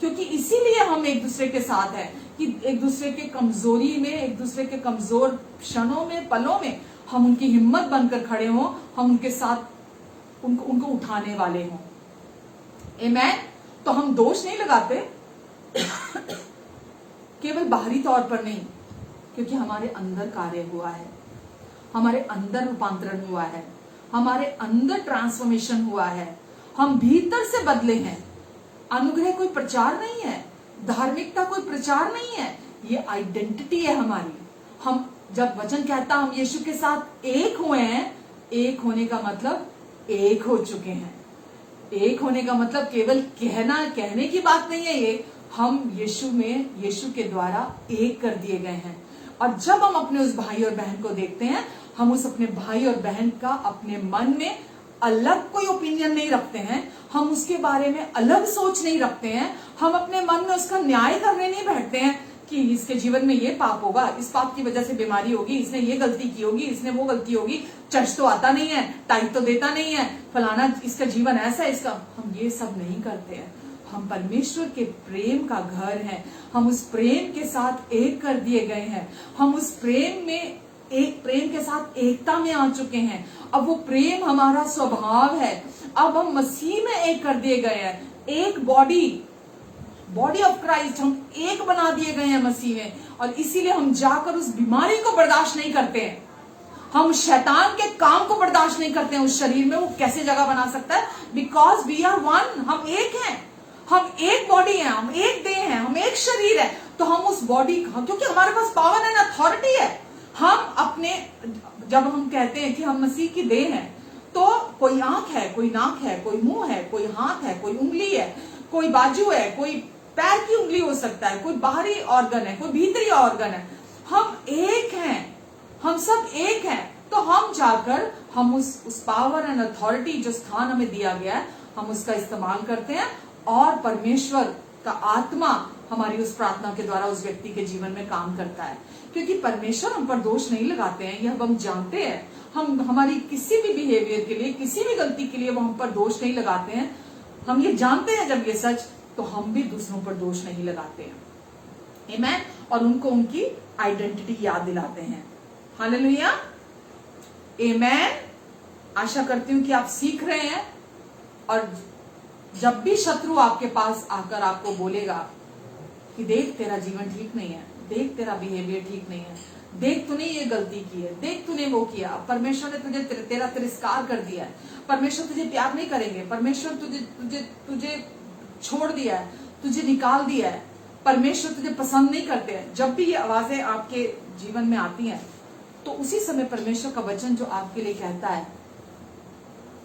क्योंकि इसीलिए हम एक दूसरे के साथ हैं कि एक दूसरे के कमजोरी में, एक दूसरे के कमजोर क्षणों में, पलों में हम उनकी हिम्मत बनकर खड़े हों, हम उनके साथ उनको उठाने वाले हों। आमीन। तो हम दोष नहीं लगाते केवल बाहरी तौर पर नहीं, क्योंकि हमारे अंदर कार्य हुआ है, हमारे अंदर रूपांतरण हुआ है, हमारे अंदर ट्रांसफॉर्मेशन हुआ है, हम भीतर से बदले हैं। अनुग्रह कोई प्रचार नहीं है, धार्मिकता कोई प्रचार नहीं है, ये आइडेंटिटी है हमारी। हम जब वचन कहता हम यीशु के साथ एक हुए हैं, एक होने का मतलब एक हो चुके हैं। एक होने का मतलब केवल कहने की बात नहीं है, ये हम यीशु के द्वारा एक कर दिए गए हैं। और जब हम अपने उस भाई और बहन को देखते हैं, हम उस अपने भाई और बहन का अपने मन में अलग कोई ओपिनियन नहीं रखते हैं, हम उसके बारे में अलग सोच नहीं रखते हैं, हम अपने मन में उसका न्याय करने नहीं बैठते हैं कि इसके जीवन में ये पाप होगा, इस पाप की वजह से बीमारी होगी, इसने ये गलती की होगी, इसने वो गलती होगी, चर्च तो आता नहीं है, टाइप तो देता नहीं है, फलाना इसका जीवन ऐसा है, इसका। हम ये सब नहीं करते हैं। हम परमेश्वर के प्रेम का घर हैं, हम उस प्रेम के साथ एक कर दिए गए हैं, हम उस प्रेम के साथ एकता में आ चुके हैं। अब वो प्रेम हमारा स्वभाव है। अब हम मसीह में एक कर दिए गए हैं, एक बॉडी ऑफ क्राइस्ट, हम एक बना दिए गए हैं मसीह में। और इसीलिए हम जाकर उस बीमारी को बर्दाश्त नहीं करते हैं, हम शैतान के काम को बर्दाश्त नहीं करते हैं। उस शरीर में वो कैसे जगह बना सकता है? बिकॉज वी आर वन, हम एक हैं, हम एक बॉडी है, हम एक देह है, हम एक शरीर है। तो हम उस बॉडी, क्योंकि हमारे पास पावर एंड अथॉरिटी है, हम अपने, जब हम कहते हैं कि हम मसीह की देह हैं, तो कोई आंख है, कोई नाक है, कोई मुंह है, कोई हाथ है, कोई उंगली है, कोई बाजू है, कोई पैर की उंगली हो सकता है, कोई बाहरी ऑर्गन है, कोई भीतरी ऑर्गन है। हम एक हैं, हम सब एक हैं। तो हम जाकर हम उस पावर एंड अथॉरिटी जो स्थान हमें दिया गया है, हम उसका इस्तेमाल करते हैं और परमेश्वर का आत्मा हमारी उस प्रार्थना के द्वारा उस व्यक्ति के जीवन में काम करता है। क्योंकि परमेश्वर हम पर दोष नहीं लगाते हैं, यह हम जानते हैं। हम हमारी किसी भी बिहेवियर के लिए, किसी भी गलती के लिए वो हम पर दोष नहीं लगाते हैं। हम ये जानते हैं जब ये सच, तो हम भी दूसरों पर दोष नहीं लगाते हैं। आमीन। और उनको उनकी आइडेंटिटी याद दिलाते हैं। हालेलुया। आमीन। आशा करती हूं कि आप सीख रहे हैं। और जब भी शत्रु आपके पास आकर आपको बोलेगा कि देख तेरा जीवन ठीक नहीं है, देख तेरा बिहेवियर ठीक नहीं है, देख तूने ये गलती की है, देख तूने वो किया, परमेश्वर ने तुझे तेरा तिरस्कार कर दिया है, परमेश्वर तुझे प्यार नहीं करेंगे, परमेश्वर तुझे छोड़ दिया है, तुझे निकाल दिया है, परमेश्वर तुझे पसंद नहीं करते हैं। जब भी ये आवाजें आपके जीवन में आती हैं, तो उसी समय परमेश्वर का वचन जो आपके लिए कहता है,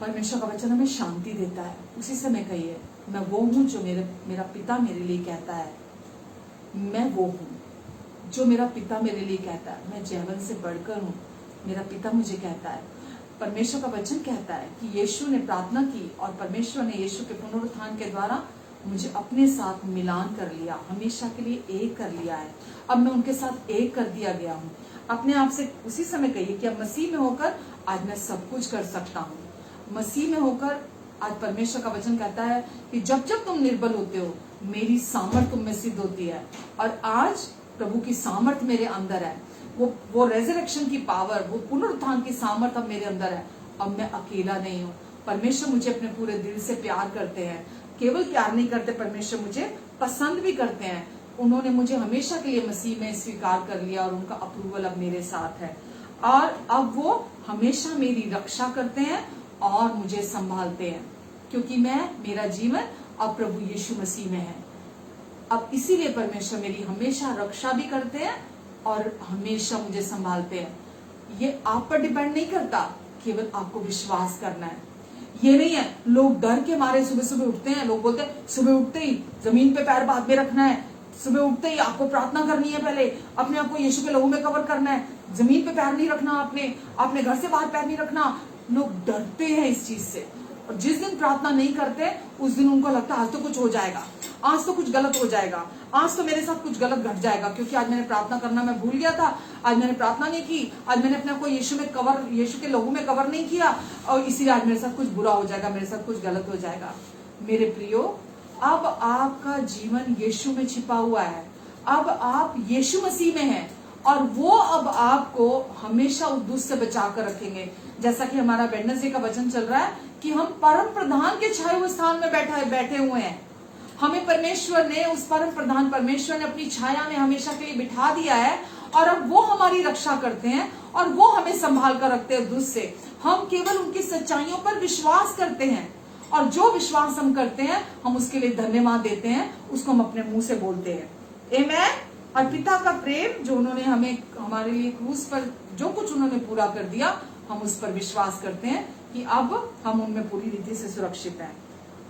परमेश्वर का वचन हमें शांति देता है। उसी समय कहिए, मैं वो हूं जो मेरा पिता मेरे लिए कहता है, मैं वो हूं जो मेरा पिता मेरे लिए कहता है, मैं जीवन से बढ़कर हूं, मेरा पिता मुझे कहता है। परमेश्वर का वचन कहता है कि यीशु ने प्रार्थना की और परमेश्वर ने यीशु के पुनरुत्थान के द्वारा मुझे अपने साथ मिलान कर लिया, हमेशा के लिए एक कर लिया है। अब मैं उनके साथ एक कर दिया गया हूँ। अपने आप से उसी समय कहिए कि अब मसीह में होकर आज मैं सब कुछ कर सकता हूँ। मसीह में होकर आज परमेश्वर का वचन कहता है कि जब जब तुम निर्बल होते हो मेरी सामर्थ तुम में सिद्ध होती है। और आज प्रभु की सामर्थ मेरे अंदर है, वो रेजरेक्शन की पावर, वो पुनरुत्थान की सामर्थ अब मेरे अंदर है। अब मैं अकेला नहीं हूँ। परमेश्वर मुझे अपने पूरे दिल से प्यार करते हैं। केवल प्यार नहीं करते, परमेश्वर मुझे पसंद भी करते हैं। उन्होंने मुझे हमेशा के लिए मसीह में स्वीकार कर लिया और उनका अप्रूवल अब मेरे साथ है। और अब वो हमेशा मेरी रक्षा करते हैं और मुझे संभालते हैं, क्योंकि मेरा जीवन अब प्रभु यीशु मसीह में है। अब इसीलिए परमेश्वर मेरी हमेशा रक्षा भी करते हैं और हमेशा मुझे संभालते हैं। ये आप पर डिपेंड नहीं करता, केवल आपको विश्वास करना है। ये नहीं है लोग डर के मारे सुबह सुबह उठते हैं, लोग बोलते हैं सुबह उठते ही जमीन पे पैर बाद में रखना है, सुबह उठते ही आपको प्रार्थना करनी है, पहले अपने आप को यीशु के लहू में कवर करना है, जमीन पे पैर नहीं रखना, आपने घर से बाहर पैर नहीं रखना। लोग डरते हैं इस चीज से, और जिस दिन प्रार्थना नहीं करते उस दिन उनको लगता है आज तो कुछ हो जाएगा, आज तो कुछ गलत हो जाएगा, आज तो मेरे साथ कुछ गलत घट जाएगा, क्योंकि आज मैंने प्रार्थना करना मैं भूल गया था, आज मैंने प्रार्थना नहीं की, आज मैंने अपने आप को यीशु के लहू में कवर नहीं किया, और इसीलिए आज मेरे साथ कुछ बुरा हो जाएगा, मेरे साथ कुछ गलत हो जाएगा। मेरे प्रियो, अब आपका जीवन यीशु में छिपा हुआ है। अब आप यीशु मसीह में हैं और वो अब आपको हमेशा उस दुष्ट से बचा कर रखेंगे। जैसा कि हमारा वेडनेसडे का वचन चल रहा है कि हम परम प्रधान के छाए हुए स्थान में बैठे हुए हैं। हमें परमेश्वर ने, उस परम प्रधान परमेश्वर ने अपनी छाया में हमेशा के लिए बिठा दिया है, और अब वो हमारी रक्षा करते हैं और वो हमें संभाल कर रखते हैं दुष्ट से। हम केवल उनकी सच्चाइयों पर विश्वास करते हैं, और जो विश्वास हम करते हैं हम उसके लिए धन्यवाद देते हैं, उसको हम अपने मुंह से बोलते हैं। आमीन। और पिता का प्रेम जो उन्होंने हमारे लिए क्रूस पर जो कुछ उन्होंने पूरा कर दिया, हम उस पर विश्वास करते हैं कि अब हम उनमें पूरी रीति से सुरक्षित हैं।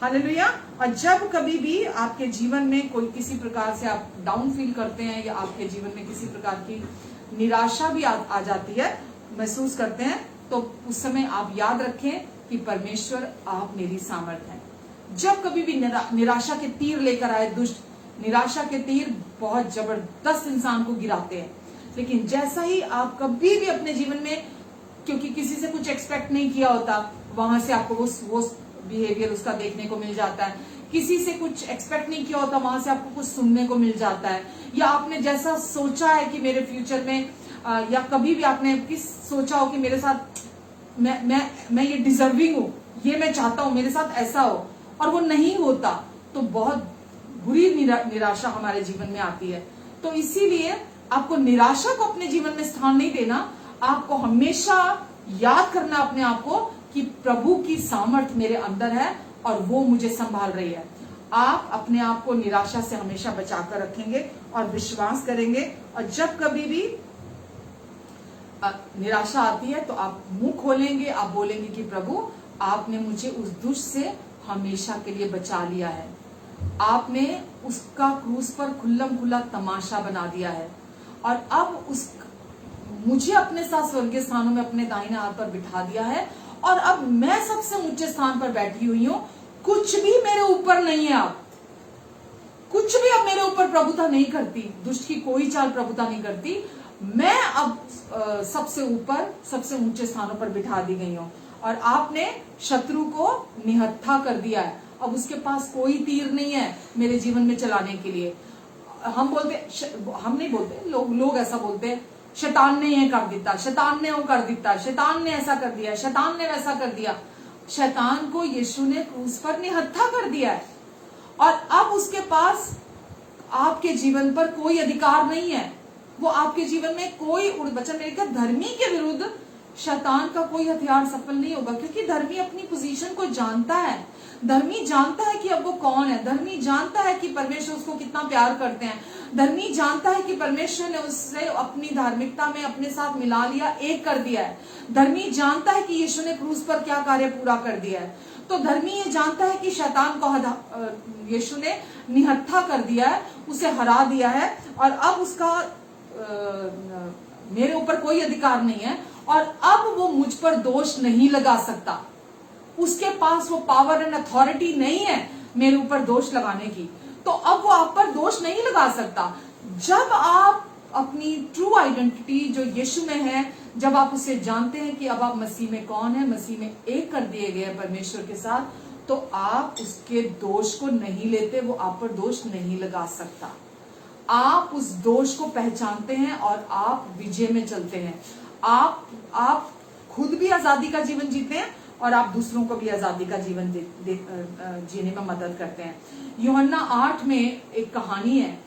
हालेलुया। और जब कभी भी आपके जीवन में कोई किसी प्रकार से आप डाउन फील करते हैं, या आपके जीवन में किसी प्रकार की निराशा भी आ जाती है, महसूस करते हैं, तो उस समय आप याद रखें कि परमेश्वर आप मेरी सामर्थ है। जब कभी भी निराशा के तीर लेकर आए दुष्ट, निराशा के तीर बहुत जबरदस्त इंसान को गिराते हैं, लेकिन जैसा ही आप कभी भी अपने जीवन में, क्योंकि किसी से कुछ एक्सपेक्ट नहीं किया होता, वहां से आपको वो बिहेवियर उसका देखने को मिल जाता है। किसी से कुछ एक्सपेक्ट नहीं किया होता, वहां से आपको कुछ सुनने को मिल जाता है। या आपने जैसा सोचा है कि मेरे फ्यूचर में, या कभी भी आपने सोचा हो कि मेरे साथ मैं ये डिजर्विंग हूँ, ये मैं चाहता हूँ मेरे साथ ऐसा हो, और वो नहीं होता, तो बहुत बुरी निराशा हमारे जीवन में आती है। तो इसीलिए आपको निराशा को अपने जीवन में स्थान नहीं देना, आपको हमेशा याद करना अपने आप को कि प्रभु की सामर्थ मेरे अंदर है और वो मुझे संभाल रही है। आप अपने आप को निराशा से हमेशा बचाकर रखेंगे और विश्वास करेंगे, और जब कभी भी निराशा आती है तो आप मुंह खोलेंगे, आप बोलेंगे कि प्रभु आपने मुझे उस दुष्ट से हमेशा के लिए बचा लिया है, आपने उसका क्रूस पर खुल्लम खुल्ला तमाशा बना दिया है, और अब मुझे अपने साथ स्वर्गीय स्थानों में अपने दाहिने हाथ पर बिठा दिया है, और अब मैं सबसे ऊंचे स्थान पर बैठी हुई हूं। कुछ भी मेरे ऊपर नहीं है, अब कुछ भी अब मेरे ऊपर प्रभुता नहीं करती, दुष्ट की कोई चाल प्रभुता नहीं करती। मैं अब सबसे ऊपर, सबसे ऊंचे स्थानों पर बिठा दी गई हूं, और आपने शत्रु को निहत्था कर दिया है। अब उसके पास कोई तीर नहीं है मेरे जीवन में चलाने के लिए। हम नहीं बोलते, लोग ऐसा बोलते हैं, शैतान ने ये कर दिया, शैतान ने वो कर दिया, शैतान ने ऐसा कर दिया, शैतान ने वैसा कर दिया। शैतान को यीशु ने क्रूस पर निहत्था कर दिया है, और अब उसके पास आपके जीवन पर कोई अधिकार नहीं है। वो आपके जीवन में कोई वचन मेरे का धर्मी के विरुद्ध शैतान का कोई हथियार सफल नहीं होगा, क्योंकि धर्मी अपनी पोजीशन को जानता है। धर्मी जानता है कि अब वो कौन है, धर्मी जानता है कि परमेश्वर उसको कितना प्यार करते हैं, धर्मी जानता है कि परमेश्वर ने उससे अपनी धार्मिकता में अपने साथ मिला लिया, एक कर दिया है। धर्मी जानता है कि यीशु ने क्रूस पर क्या कार्य पूरा कर दिया है। तो धर्मी ये जानता है कि शैतान को यीशु ने निहत्था कर दिया है, उसे हरा दिया है, और अब उसका मेरे ऊपर कोई अधिकार नहीं है, और अब वो मुझ पर दोष नहीं लगा सकता। उसके पास वो पावर एंड अथॉरिटी नहीं है मेरे ऊपर दोष लगाने की, तो अब वो आप पर दोष नहीं लगा सकता। जब आप अपनी ट्रू आइडेंटिटी जो यीशु में है, जब आप उसे जानते हैं कि अब आप मसीह में कौन है, मसीह में एक कर दिए गए हैं परमेश्वर के साथ, तो आप उसके दोष को नहीं लेते, वो आप पर दोष नहीं लगा सकता। आप उस दोष को पहचानते हैं और आप विजय में चलते हैं। आप खुद भी आजादी का जीवन जीते हैं और आप दूसरों को भी आजादी का जीवन जीने में मदद करते हैं। यूहन्ना 8 में एक कहानी है,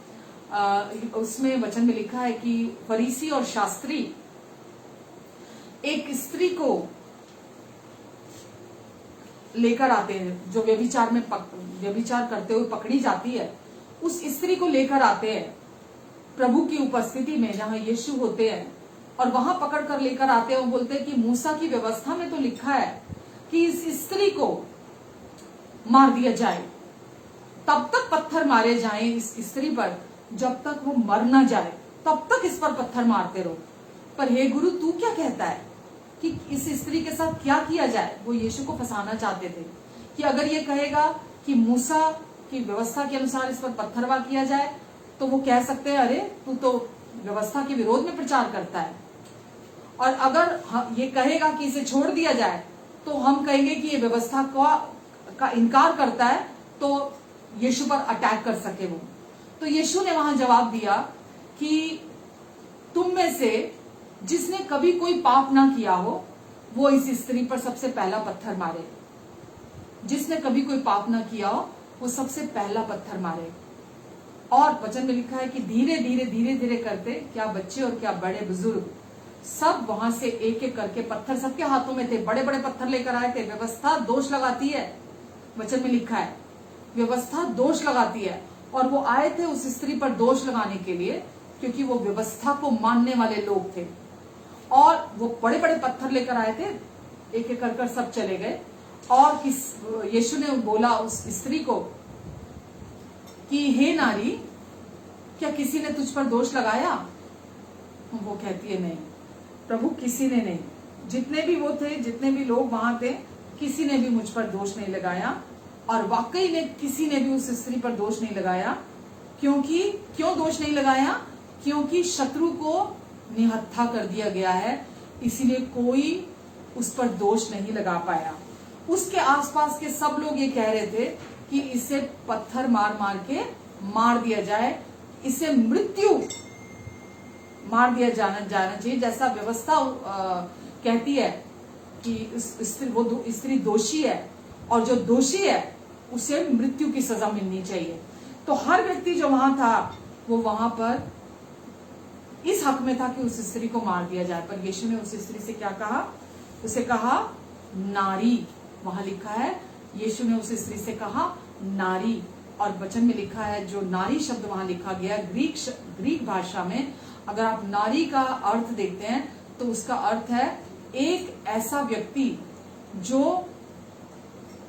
उसमें वचन में लिखा है कि फरीसी और शास्त्री एक स्त्री को लेकर आते हैं जो व्यभिचार करते हुए पकड़ी जाती है। उस स्त्री को लेकर आते हैं प्रभु की उपस्थिति में जहां यीशु होते हैं, और वहां पकड़ कर लेकर आते हैं। वो बोलते हैं कि मूसा की व्यवस्था में तो लिखा है कि इस स्त्री को मार दिया जाए, तब तक पत्थर मारे जाएं इस स्त्री पर जब तक वो मर ना जाए, तब तक इस पर पत्थर मारते रहो। पर हे गुरु, तू क्या कहता है कि इस स्त्री के साथ क्या किया जाए? वो यीशु को फंसाना चाहते थे कि अगर ये कहेगा कि मूसा की व्यवस्था के अनुसार इस पर पत्थरवाह किया जाए, तो वो कह सकते हैं अरे तू तो व्यवस्था के विरोध में प्रचार करता है। और अगर ये कहेगा कि इसे छोड़ दिया जाए, तो हम कहेंगे कि ये व्यवस्था का इनकार करता है, तो यीशु पर अटैक कर सके वो। तो यीशु ने वहां जवाब दिया कि तुम में से जिसने कभी कोई पाप ना किया हो, वो इस स्त्री पर सबसे पहला पत्थर मारे। जिसने कभी कोई पाप ना किया हो, वो सबसे पहला पत्थर मारे। और वचन में लिखा है कि धीरे धीरे करते, क्या बच्चे और क्या बड़े बुजुर्ग, सब वहां से एक एक करके पत्थर सबके हाथों में थे, बड़े बड़े पत्थर लेकर आए थे। व्यवस्था दोष लगाती है, वचन में लिखा है व्यवस्था दोष लगाती है, और वो आए थे उस स्त्री पर दोष लगाने के लिए, क्योंकि वो व्यवस्था को मानने वाले लोग थे। और वो बड़े बड़े पत्थर लेकर आए थे, एक एक कर सब चले गए। और यीशु ने बोला उस स्त्री को कि हे नारी, क्या किसी ने तुझ पर दोष लगाया? वो कहती है नहीं प्रभु, किसी ने नहीं। जितने भी वो थे, जितने भी लोग वहां थे, किसी ने भी मुझ पर दोष नहीं लगाया। और वाकई में किसी ने भी उस स्त्री पर दोष नहीं लगाया। क्यों दोष नहीं लगाया? क्योंकि शत्रु को निहत्था कर दिया गया है, इसीलिए कोई उस पर दोष नहीं लगा पाया। उसके आसपास के सब लोग ये कह रहे थे कि इसे पत्थर मार के मार दिया जाए, इसे मृत्यु मार दिया जाना चाहिए, जैसा व्यवस्था कहती है कि वो स्त्री दोषी है, और जो दोषी है उसे मृत्यु की सजा मिलनी चाहिए। तो हर व्यक्ति जो वहां था, वो वहां पर इस हक में था कि उस स्त्री को मार दिया जाए। पर यीशु ने उस स्त्री से क्या कहा? उसे कहा नारी। वहां लिखा है यीशु ने उस स्त्री से कहा नारी। और वचन में लिखा है, जो नारी शब्द वहां लिखा गया ग्रीक भाषा में, अगर आप नारी का अर्थ देखते हैं तो उसका अर्थ है एक ऐसा व्यक्ति जो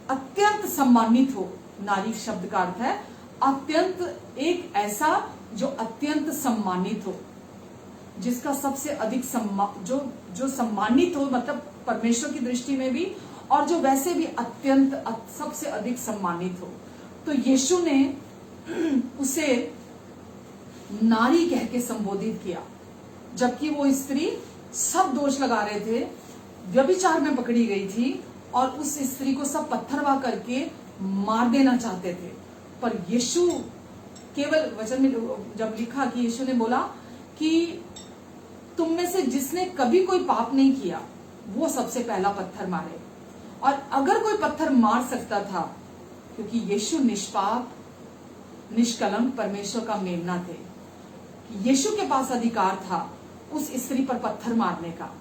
अत्यंत सम्मानित हो। नारी शब्द का अर्थ है अत्यंत, एक ऐसा जो अत्यंत सम्मानित हो, जिसका सबसे अधिक जो सम्मानित हो, मतलब परमेश्वर की दृष्टि में भी, और जो वैसे भी अत्यंत सबसे अधिक सम्मानित हो। तो यीशु ने उसे नारी कह के संबोधित किया, जबकि वो स्त्री सब दोष लगा रहे थे, व्यभिचार में पकड़ी गई थी, और उस स्त्री को सब पत्थरवाह करके मार देना चाहते थे। पर यीशु केवल, वचन में जब लिखा कि यीशु ने बोला कि तुम में से जिसने कभी कोई पाप नहीं किया, वो सबसे पहला पत्थर मारे। और अगर कोई पत्थर मार सकता था, क्योंकि यीशु निष्पाप निष्कलंक परमेश्वर का मेमना थे, यीशु के पास अधिकार था उस स्त्री पर पत्थर मारने का।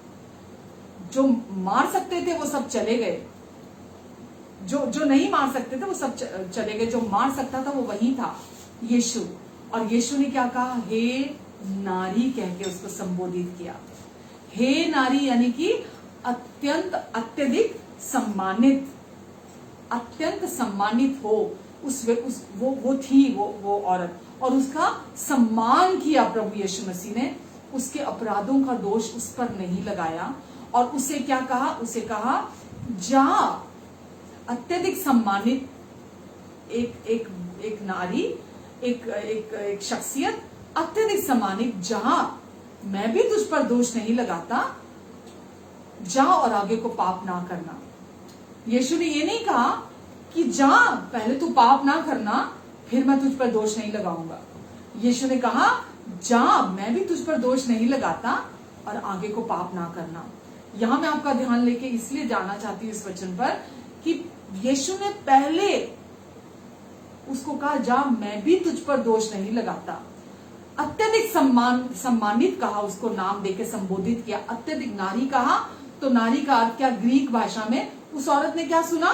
जो मार सकते थे वो सब चले गए, जो नहीं मार सकते थे वो सब चले गए। जो मार सकता था वो वही था, यीशु। और यीशु ने क्या कहा? हे नारी कह के उसको संबोधित किया। हे नारी यानी कि अत्यंत अत्यधिक सम्मानित, अत्यंत सम्मानित हो वो थी वो औरत, और उसका सम्मान किया प्रभु यीशु मसीह ने। उसके अपराधों का दोष उस पर नहीं लगाया, और उसे क्या कहा? उसे कहा जा, अत्यधिक सम्मानित एक नारी, एक शख्सियत अत्यधिक सम्मानित, जहां मैं भी तुझ पर दोष नहीं लगाता, जा और आगे को पाप ना करना। यीशु ने ये नहीं कहा कि जा पहले तू पाप ना करना फिर मैं तुझ पर दोष नहीं लगाऊंगा। यीशु ने कहा जा मैं भी तुझ पर दोष नहीं लगाता और आगे को पाप ना करना। यहां मैं आपका ध्यान लेके इसलिए जाना चाहती हूँ इस वचन पर कि यीशु ने पहले उसको कहा जा मैं भी तुझ पर दोष नहीं लगाता। अत्यधिक सम्मानित कहा, उसको नाम देके संबोधित किया। अत्यधिक नारी कहा तो नारी का अर्थ क्या? ग्रीक भाषा में उस औरत ने क्या सुना?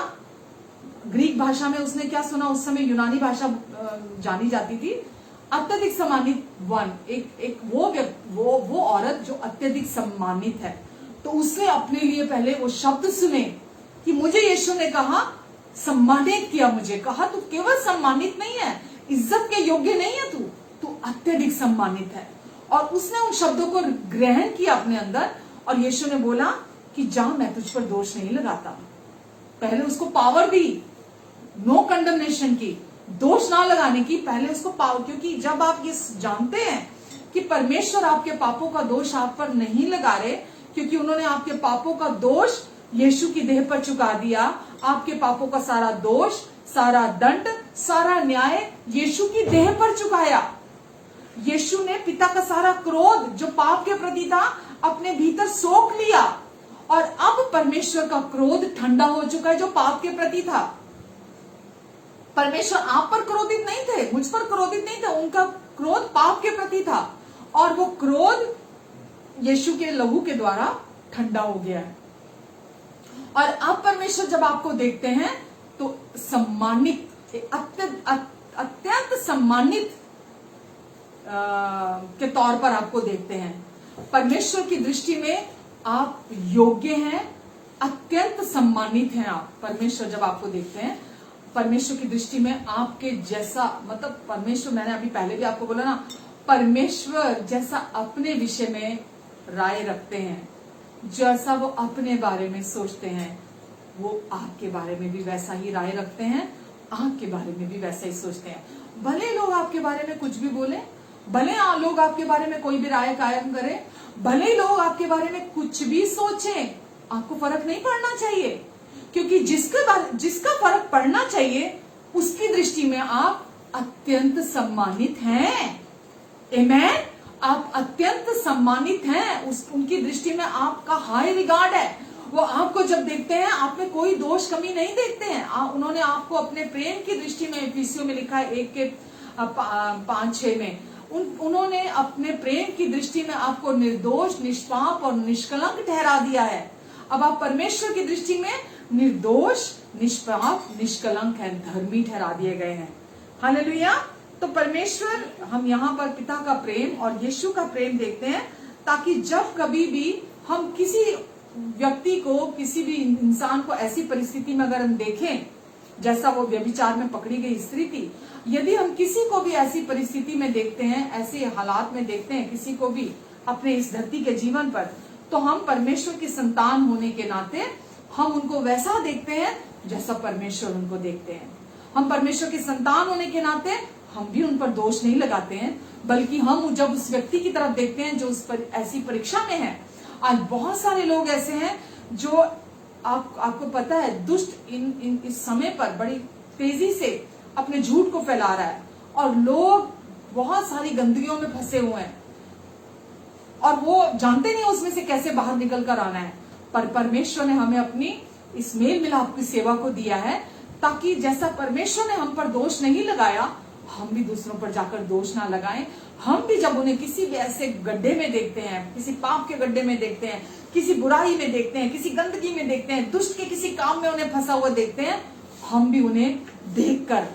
ग्रीक भाषा में उसने क्या सुना? उस समय यूनानी भाषा जानी जाती थी। अत्यधिक सम्मानित वन, एक वो औरत जो अत्यधिक सम्मानित है। तो उसने अपने लिए पहले वो शब्द सुने कि मुझे यीशु ने कहा, सम्मानित किया, मुझे कहा तू केवल सम्मानित नहीं है, इज्जत के योग्य नहीं है, तू अत्यधिक सम्मानित है। और उसने उन शब्दों को ग्रहण किया अपने अंदर और यीशु ने बोला कि जा मैं तुझ पर दोष नहीं लगाता। पहले उसको पावर दी, नो कंडमनेशन की, दोष ना लगाने की, पहले उसको पावर। क्योंकि जब आप ये जानते हैं कि परमेश्वर आपके पापों का दोष आप पर नहीं लगा रहे, क्योंकि उन्होंने आपके पापों का दोष यीशु की देह पर चुका दिया। आपके पापों का सारा दोष, सारा दंड, सारा न्याय यीशु की देह पर चुकाया। यीशु ने पिता का सारा क्रोध जो पाप के प्रति था अपने भीतर सोख लिया और अब परमेश्वर का क्रोध ठंडा हो चुका है जो पाप के प्रति था। परमेश्वर आप पर क्रोधित नहीं थे, मुझ पर क्रोधित नहीं थे, उनका क्रोध पाप के प्रति था और वो क्रोध यीशु के लहू के द्वारा ठंडा हो गया है। और अब परमेश्वर जब आपको देखते हैं तो सम्मानित, अत्यंत सम्मानित के तौर पर आपको देखते हैं। परमेश्वर की दृष्टि में आप योग्य हैं, अत्यंत सम्मानित हैं आप। परमेश्वर जब आपको देखते हैं, परमेश्वर की दृष्टि में आपके जैसा, मतलब परमेश्वर, मैंने अभी पहले भी आपको बोला ना, परमेश्वर जैसा अपने विषय में राय रखते हैं, जैसा वो अपने बारे में सोचते हैं, वो आपके बारे में भी वैसा ही राय रखते हैं, आपके बारे में भी वैसा ही सोचते हैं। भले लोग आपके बारे में कुछ भी बोले, भले लोग आपके बारे में कोई भी राय कायम करें, भले लोग आपके बारे में कुछ भी सोचें, आपको फर्क नहीं पड़ना चाहिए, क्योंकि जिसका फर्क पड़ना चाहिए उसकी दृष्टि में आप अत्यंत सम्मानित हैं। आमेन। आप अत्यंत सम्मानित हैं, उनकी दृष्टि में आपका हाई रिगार्ड है। वो आपको जब देखते हैं आप में कोई दोष कमी नहीं देखते हैं। उन्होंने आपको अपने प्रेम की दृष्टि में, एफिसियों में लिखा है 1:5-6 में, उन्होंने अपने प्रेम की दृष्टि में आपको निर्दोष, निष्पाप और निष्कलंक ठहरा दिया है। अब आप परमेश्वर की दृष्टि में निर्दोष, निष्पाप, निष्कलंक है, धर्मी ठहरा दिए गए हैं। हालेलुया। तो परमेश्वर, हम यहाँ पर पिता का प्रेम और यीशु का प्रेम देखते हैं, ताकि जब कभी भी हम किसी व्यक्ति को, किसी भी इंसान को ऐसी परिस्थिति में अगर हम देखें जैसा वो व्यभिचार में पकड़ी गई स्त्री थी, यदि हम किसी को भी ऐसी परिस्थिति में देखते हैं, ऐसे हालात में देखते हैं किसी को भी अपने इस धरती के जीवन पर, तो हम परमेश्वर की संतान होने के नाते हम उनको वैसा देखते हैं जैसा परमेश्वर उनको देखते हैं। हम परमेश्वर की संतान होने के नाते हम भी उन पर दोष नहीं लगाते हैं, बल्कि हम जब उस व्यक्ति की तरफ देखते हैं जो उस पर ऐसी परीक्षा में है। आज बहुत सारे लोग ऐसे हैं जो आपको पता है, दुष्ट इस समय पर बड़ी तेजी से अपने झूठ को फैला रहा है और लोग बहुत सारी गंदगियों में फंसे हुए हैं और वो जानते नहीं उसमें से कैसे बाहर निकल कर आना है। पर परमेश्वर ने हमें अपनी इस मेल मिलाप की सेवा को दिया है, ताकि जैसा परमेश्वर ने हम पर दोष नहीं लगाया, हम भी दूसरों पर जाकर दोष ना लगाएं। हम भी जब उन्हें किसी भी ऐसे गड्ढे में देखते हैं, किसी पाप के गड्ढे में देखते हैं, किसी बुराई में देखते हैं, किसी गंदगी में देखते हैं, दुष्ट के किसी काम में उन्हें फंसा हुआ देखते हैं, हम भी उन्हें देखकर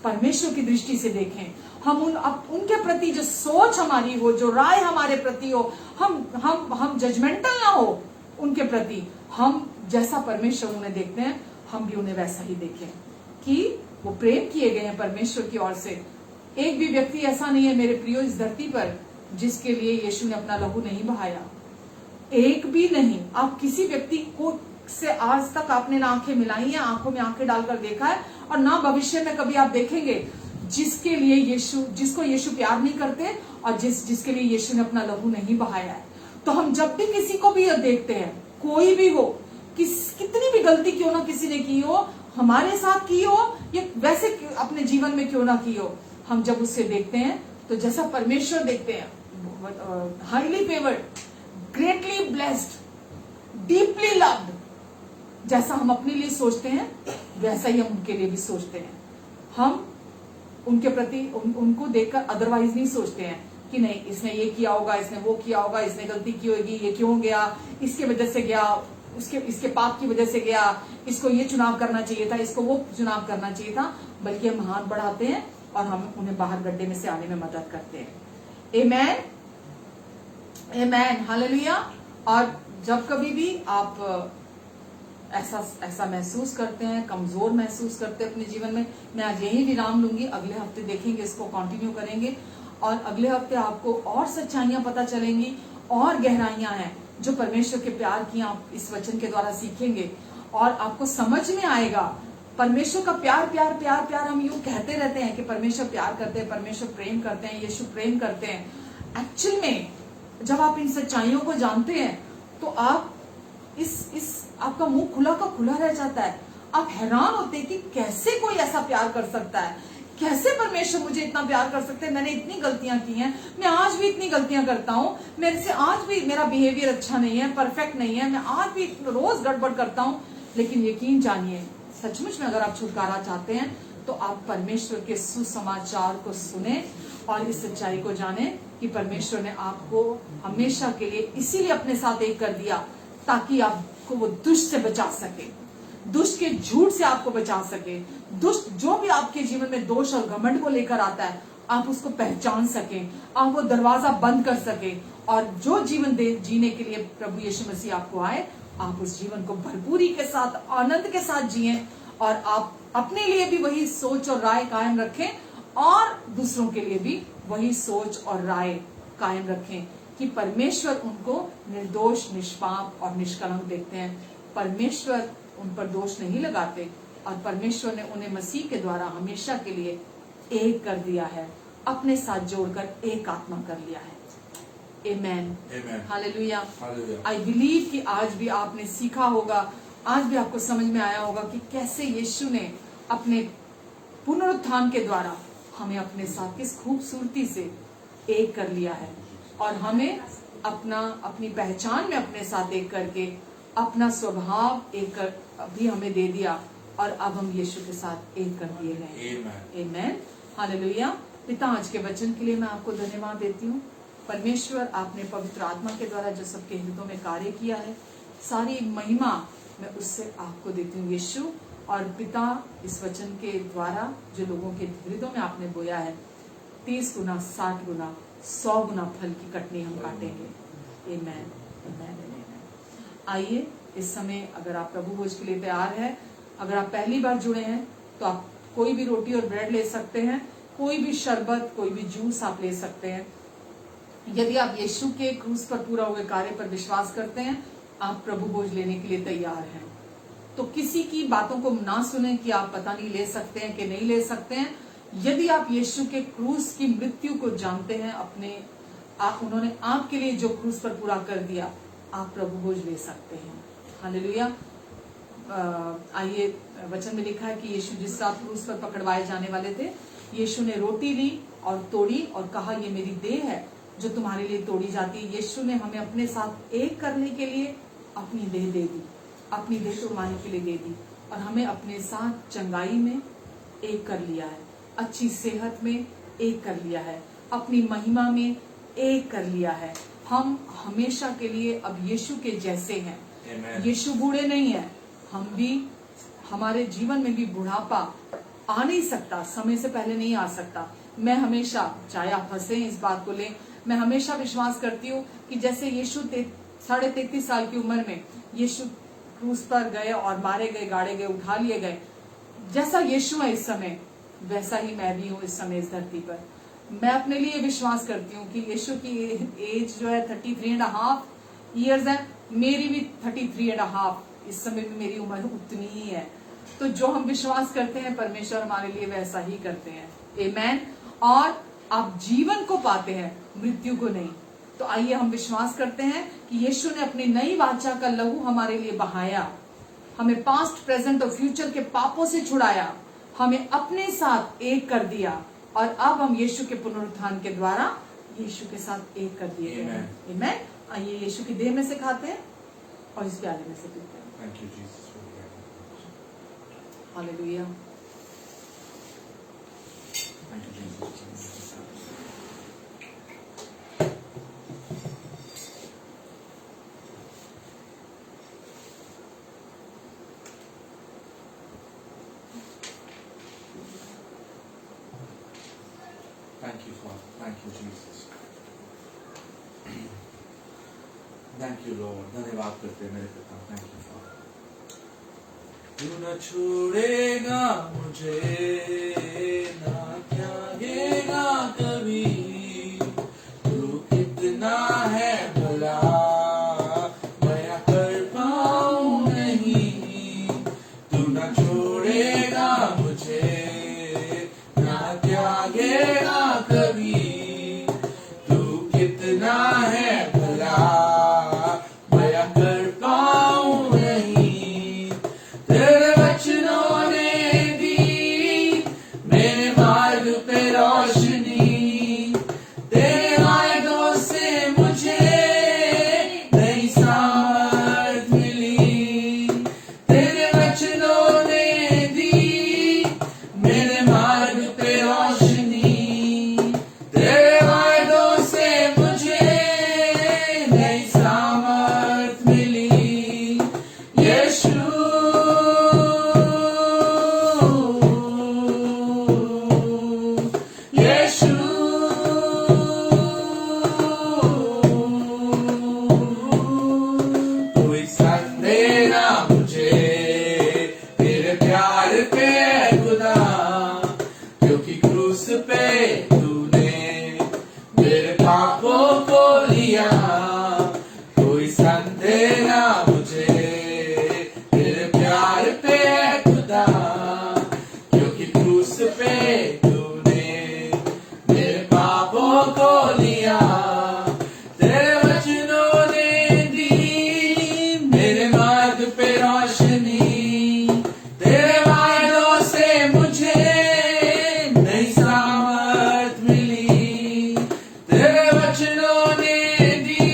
परमेश्वर की दृष्टि से देखें। हम उनके प्रति जो सोच हमारी हो, जो राय हमारे प्रति हो, हम जजमेंटल ना हो उनके प्रति। हम जैसा परमेश्वर उन्हें देखते हैं, हम भी उन्हें वैसा ही देखें कि वो प्रेम किए गए हैं परमेश्वर की ओर से। एक भी व्यक्ति ऐसा नहीं है मेरे प्रियो इस धरती पर जिसके लिए यीशु ने अपना लहू नहीं बहाया, एक भी नहीं। आप किसी व्यक्ति को से आज तक आपने ना आंखें मिलाई हैं, आंखों में आंखें डालकर देखा है, और ना भविष्य में कभी आप देखेंगे, जिसके लिए जिसको यीशु प्यार नहीं करते और जिसके लिए यीशु ने अपना लहू नहीं बहाया है। तो हम जब भी किसी को भी देखते हैं, कोई भी हो, कितनी भी गलती क्यों ना किसी ने की हो, हमारे साथ की हो या वैसे अपने जीवन में क्यों ना की हो, हम जब उससे देखते हैं तो जैसा परमेश्वर देखते हैं, highly favoured, greatly blessed, deeply loved, जैसा हम अपने लिए सोचते हैं वैसा ही हम उनके लिए भी सोचते हैं। हम उनके प्रति उनको देखकर अदरवाइज नहीं सोचते हैं कि नहीं इसने ये किया होगा, इसने वो किया होगा, इसने गलती की होगी, ये क्यों गया, इसके वजह से गया, इसके पाप की वजह से गया, इसको ये चुनाव करना चाहिए था, इसको वो चुनाव करना चाहिए था, बल्कि हम हाथ बढ़ाते हैं और हम उन्हें बाहर गड्ढे में से आने में मदद करते हैं। Amen, amen, hallelujah. और जब कभी भी आप ऐसा महसूस करते हैं, कमजोर महसूस करते हैं अपने जीवन में, मैं आज यही विराम लूंगी, अगले हफ्ते देखेंगे, इसको कंटिन्यू करेंगे, और अगले हफ्ते आपको और सच्चाइयां पता चलेंगी और गहराइयां हैं जो परमेश्वर के प्यार की आप इस वचन के द्वारा सीखेंगे, और आपको समझ में आएगा परमेश्वर का प्यार प्यार प्यार प्यार। हम यूं कहते रहते हैं कि परमेश्वर प्यार करते हैं, परमेश्वर प्रेम करते हैं, यीशु प्रेम करते हैं। एक्चुअल में जब आप इन सच्चाइयों को जानते हैं तो आप इस आपका मुंह खुला का खुला रह जाता है। आप हैरान होते हैं कि कैसे कोई ऐसा प्यार कर सकता है, कैसे परमेश्वर मुझे इतना प्यार कर सकते हैं। मैंने इतनी गलतियां की हैं, मैं आज भी इतनी गलतियां करता हूं, मेरे से आज भी मेरा बिहेवियर अच्छा नहीं है, परफेक्ट नहीं है, मैं आज भी रोज गड़बड़ करता हूं। लेकिन यकीन जानिए, सचमुच में अगर आप छुटकारा चाहते हैं तो आप परमेश्वर के सुसमाचार को सुने और इस सच्चाई को जाने कि परमेश्वर ने आपको हमेशा के लिए इसीलिए अपने साथ एक कर दिया ताकि आपको वो दुष्ट से बचा सके, दुष्ट के झूठ से आपको बचा सके। दुष्ट जो भी आपके जीवन में दोष और घमंड को लेकर आता है, आप उसको पहचान सके, आप वो दरवाजा बंद कर सके, और जो जीवन जीने के लिए प्रभु यीशु मसीह आपको आए, आप उस जीवन को भरपूरी के साथ, आनंद के साथ जिएं, और आप अपने लिए भी वही सोच और राय कायम रखें और दूसरों के लिए भी वही सोच और राय कायम रखें कि परमेश्वर उनको निर्दोष, निष्पाप और निष्कलंक देखते हैं। परमेश्वर उन पर दोष नहीं लगाते, और परमेश्वर ने उन्हें मसीह के द्वारा हमेशा के लिए एक कर दिया है, अपने साथ जोड़कर एक आत्मा कर लिया है। आमेन, हालेलुया। आई बिलीव कि आज भी आपने सीखा होगा, आज भी आपको समझ में आया होगा कि कैसे यीशु ने अपने पुनरुत्थान के द्वारा हमें अपने साथ किस खूबसूरती से एक कर लिया है, और हमें अपनी पहचान में अपने साथ एक करके अपना स्वभाव एक कर भी हमें दे दिया, और अब हम यीशु के साथ एक कर दिए गए। आमेन, हालेलुया। पिता, आज के वचन के लिए मैं आपको धन्यवाद देती हूँ। परमेश्वर, आपने पवित्र आत्मा के द्वारा जो सबके हृदयों में कार्य किया है, सारी महिमा मैं उससे आपको देती हूँ यीशु। और पिता, इस वचन के द्वारा जो लोगों के हृदयों में आपने बोया है, 30 गुना, 60 गुना, 100 गुना फल की कटनी हम काटेंगे। आमेन, आमेन, आमेन। आइए, इस समय अगर आप प्रभु भोज के लिए तैयार है, अगर आप पहली बार जुड़े हैं तो आप कोई भी रोटी और ब्रेड ले सकते हैं, कोई भी शरबत, कोई भी जूस आप ले सकते हैं। यदि आप यीशु के क्रूस पर पूरा हुए कार्य पर विश्वास करते हैं, आप प्रभु भोज लेने के लिए तैयार हैं, तो किसी की बातों को ना सुने कि आप पता नहीं ले सकते हैं कि नहीं ले सकते हैं। यदि आप यीशु के क्रूस की मृत्यु को जानते हैं, उन्होंने आपके लिए जो क्रूस पर पूरा कर दिया, आप प्रभु भोज ले सकते हैं। हालेलुया। आइए, वचन में लिखा है कि यीशु जिस रात क्रूस पर पकड़वाए जाने वाले थे, यीशु ने रोटी ली और तोड़ी और कहा, ये मेरी देह है जो तुम्हारे लिए तोड़ी जाती है। यीशु ने हमें अपने साथ एक करने के लिए अपनी देह दे दी, अपनी देह तोड़वाने के लिए दे दी, और हमें अपने साथ चंगाई में एक कर लिया है, अच्छी सेहत में एक कर लिया है, अपनी महिमा में एक कर लिया है। हम हमेशा के लिए अब यीशु के जैसे हैं। यीशु बूढ़े नहीं है, हम भी, हमारे जीवन में भी बुढ़ापा आ नहीं सकता, समय से पहले नहीं आ सकता। मैं हमेशा, चाहे आप हंसे इस बात को लें, मैं हमेशा विश्वास करती हूँ कि जैसे यीशु 33.5 साल की उम्र में यीशु क्रूस पर गए और मारे गए, गाड़े गए, उठा लिए गए, जैसा यीशु है इस समय, वैसा ही मैं भी हूँ इस समय इस धरती पर। मैं अपने लिए विश्वास करती हूँ कि यीशु की एज जो है 33.5 ईयर्स है, मेरी भी 33.5 इस समय भी मेरी उम्र उतनी ही है। तो जो हम विश्वास करते हैं परमेश्वर हमारे लिए वैसा ही करते हैं। आमेन। और आप जीवन को पाते हैं, मृत्यु को नहीं। तो आइए हम विश्वास करते हैं कि यीशु ने अपनी नई वाचा का लहू हमारे लिए बहाया, हमें पास्ट, प्रेजेंट और फ्यूचर के पापों से छुड़ाया, हमें अपने साथ एक कर दिया, और अब हम यीशु के पुनरुत्थान के द्वारा यीशु के साथ एक कर दिए गए हैं। आमेन। आइए यीशु की देह में से खाते हैं और इस प्याले में से पीते हैं। Thank you, Jesus, for the hallelujah. Thank you, Jesus. Thank you, Father. Thank you, Jesus. Thank you, Lord. धन्यवाद करते हैं मेरे पिता। Thank you, Father. तू न छोड़ेगा मुझे, ना त्यागेगा कभी, तू कितना है भला, मैं कर पाऊं नहीं। तू न छोड़ेगा मुझे, ना त्यागेगा कभी, तू कितना है भला, मैं कर पाऊं नहीं। तेरे वचनों ने दी मेरे मार्ग पे रोशनी, तेरे वायदों से मुझे नई सामर्थ मिली। तेरे वचनों ने दी मेरे मार्ग पे रोशनी, तेरे वायदों से मुझे नई सामर्थ मिली। यीशु यीशु कोई संदेह ना मुझे तेरे प्यार पे खुदा, क्योंकि क्रूस पे तूने मेरे पापों को लिया। कोई संदेह ना मुझे तेरे प्यार पे खुदा, क्योंकि क्रूस पे तूने मेरे पापों को लिया। तेरे वचनों ने दी मेरे मार्ग पे रोशनी, तेरे वायदों से मुझे नई सामर्थ मिली। तेरे वचनों ने दी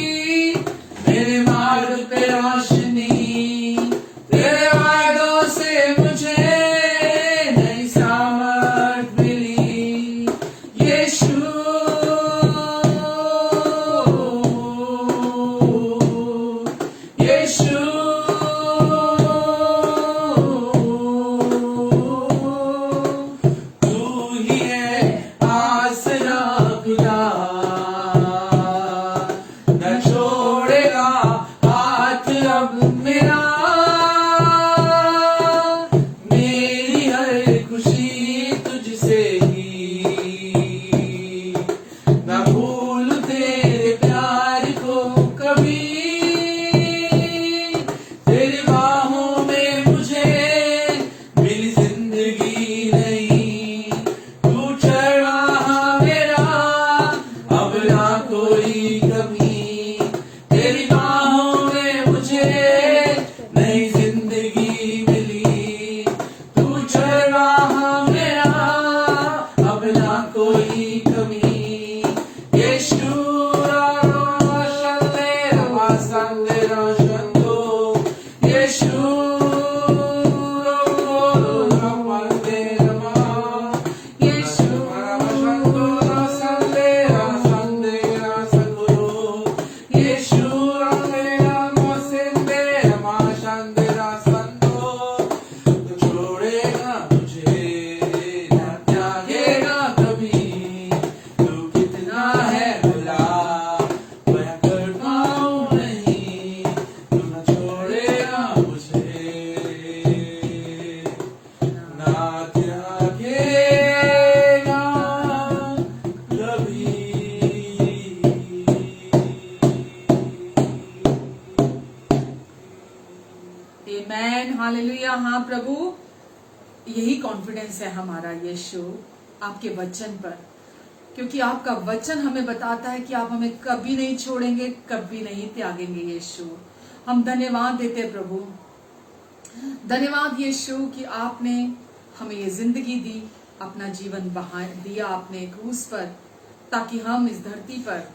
मेरे मार्ग पे रोशनी, तेरे वायदों से मुझे नई सामर्थ मिली। यीशु यीशु तू ही है आसरा खुदा, न छोड़ेगा हाथ अब मेरा। मेरी हर खुशी तुझसे ही, न भूल तेरे प्यार को कभी। तेरी बाहों में मुझे मिली जिंदगी नहीं, तू चरवाहा मेरा, अब ना कोई कमी। तेरी बाहों में मुझे नई जिंदगी मिली, तू चरवाहा मेरा, अब ना कोई कमी। यीशु यीशु छोड़ेगा मुझे, ना त्यागेगा कभी, हालेलुया। हाँ प्रभु, यही कॉन्फिडेंस है हमारा यीशु आपके वचन पर, क्योंकि आपका वचन हमें बताता है कि आप हमें कभी नहीं छोड़ेंगे, कभी नहीं त्यागेंगे यीशु। हम धन्यवाद देते हैं प्रभु, धन्यवाद यीशु कि आपने हमें ये जिंदगी दी, अपना जीवन बहा दिया आपने क्रूस पर, ताकि हम इस धरती पर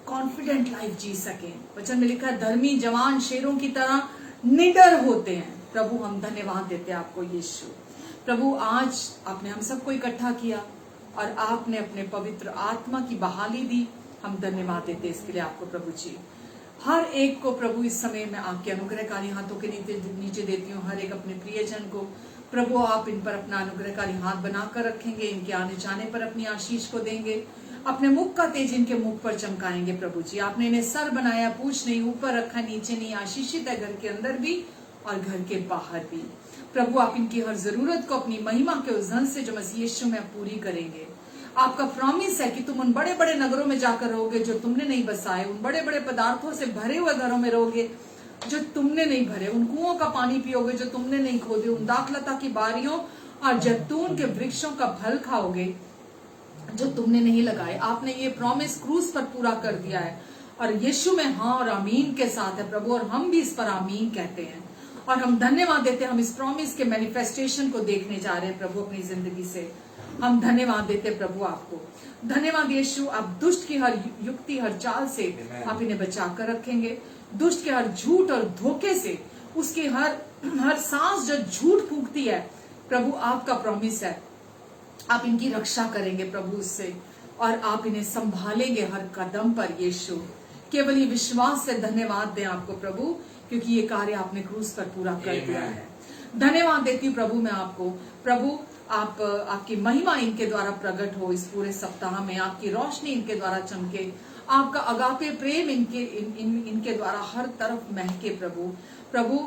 कॉन्फिडेंट लाइफ जी सकें। वचन में लिखा है धर्मी जवान शेरों की तरह निडर होते हैं। प्रभु हम धन्यवाद देते हैं आपको यीशु। प्रभु आज आपने हम सबको इकट्ठा किया और आपने अपने पवित्र आत्मा की बहाली दी, हम धन्यवाद देते हैं इसके लिए आपको प्रभु जी। हर एक को प्रभु इस समय में आपके अनुग्रहकारी हाथों के नीचे देती हूँ। हर एक अपने प्रियजन को प्रभु आप इन पर अपना अनुग्रहकारी हाथ बनाकर रखेंगे, इनके आने जाने पर अपनी आशीष को देंगे, अपने मुख का तेज इनके मुख पर चमकाएंगे प्रभु जी। आपने इन्हें सर बनाया, पूछ नहीं, ऊपर रखा नीचे नहीं, आशीषित है घर के अंदर भी और घर के बाहर भी। प्रभु आप इनकी हर जरूरत को अपनी महिमा के उस धन से जो मसीह यीशु में पूरी करेंगे। आपका प्रॉमिस है कि तुम उन बड़े बड़े नगरों में जाकर रहोगे जो तुमने नहीं बसाए, उन बड़े बड़े पदार्थों से भरे हुए घरों में रहोगे जो तुमने नहीं भरे, उन कुओं का पानी पियोगे जो तुमने नहीं खोदे, उन दाखलता की बारियों और जैतून के वृक्षों का फल खाओगे जो तुमने नहीं लगाए। आपने ये प्रॉमिस क्रूस पर पूरा कर दिया है और यीशु में हाँ और आमीन के साथ है प्रभु, और हम भी इस पर आमीन कहते हैं और हम धन्यवाद देते हैं। हम इस प्रॉमिस के मैनिफेस्टेशन को देखने जा रहे हैं प्रभु अपनी जिंदगी से। हम धन्यवाद देते हैं प्रभु आपको। धन्यवाद यीशु, आप दुष्ट की हर युक्ति हर चाल से आप इन्हें बचा कर रखेंगे, दुष्ट के हर झूठ और धोखे से, उसकी हर सांस जो झूठ फूंकती है प्रभु, आपका प्रॉमिस है आप इनकी रक्षा करेंगे प्रभु उससे, और आप इन्हें संभालेंगे हर कदम पर यीशु। केवल ये विश्वास से धन्यवाद दें आपको प्रभु, क्योंकि ये कार्य आपने क्रूस पर पूरा कर दिया है। धन्यवाद देती हूँ प्रभु मैं आपको। प्रभु आप आपकी महिमा इनके द्वारा प्रकट हो इस पूरे सप्ताह में, आपकी रोशनी इनके द्वारा चमके, आपका अगापे प्रेम इनके द्वारा हर तरफ महके प्रभु। प्रभु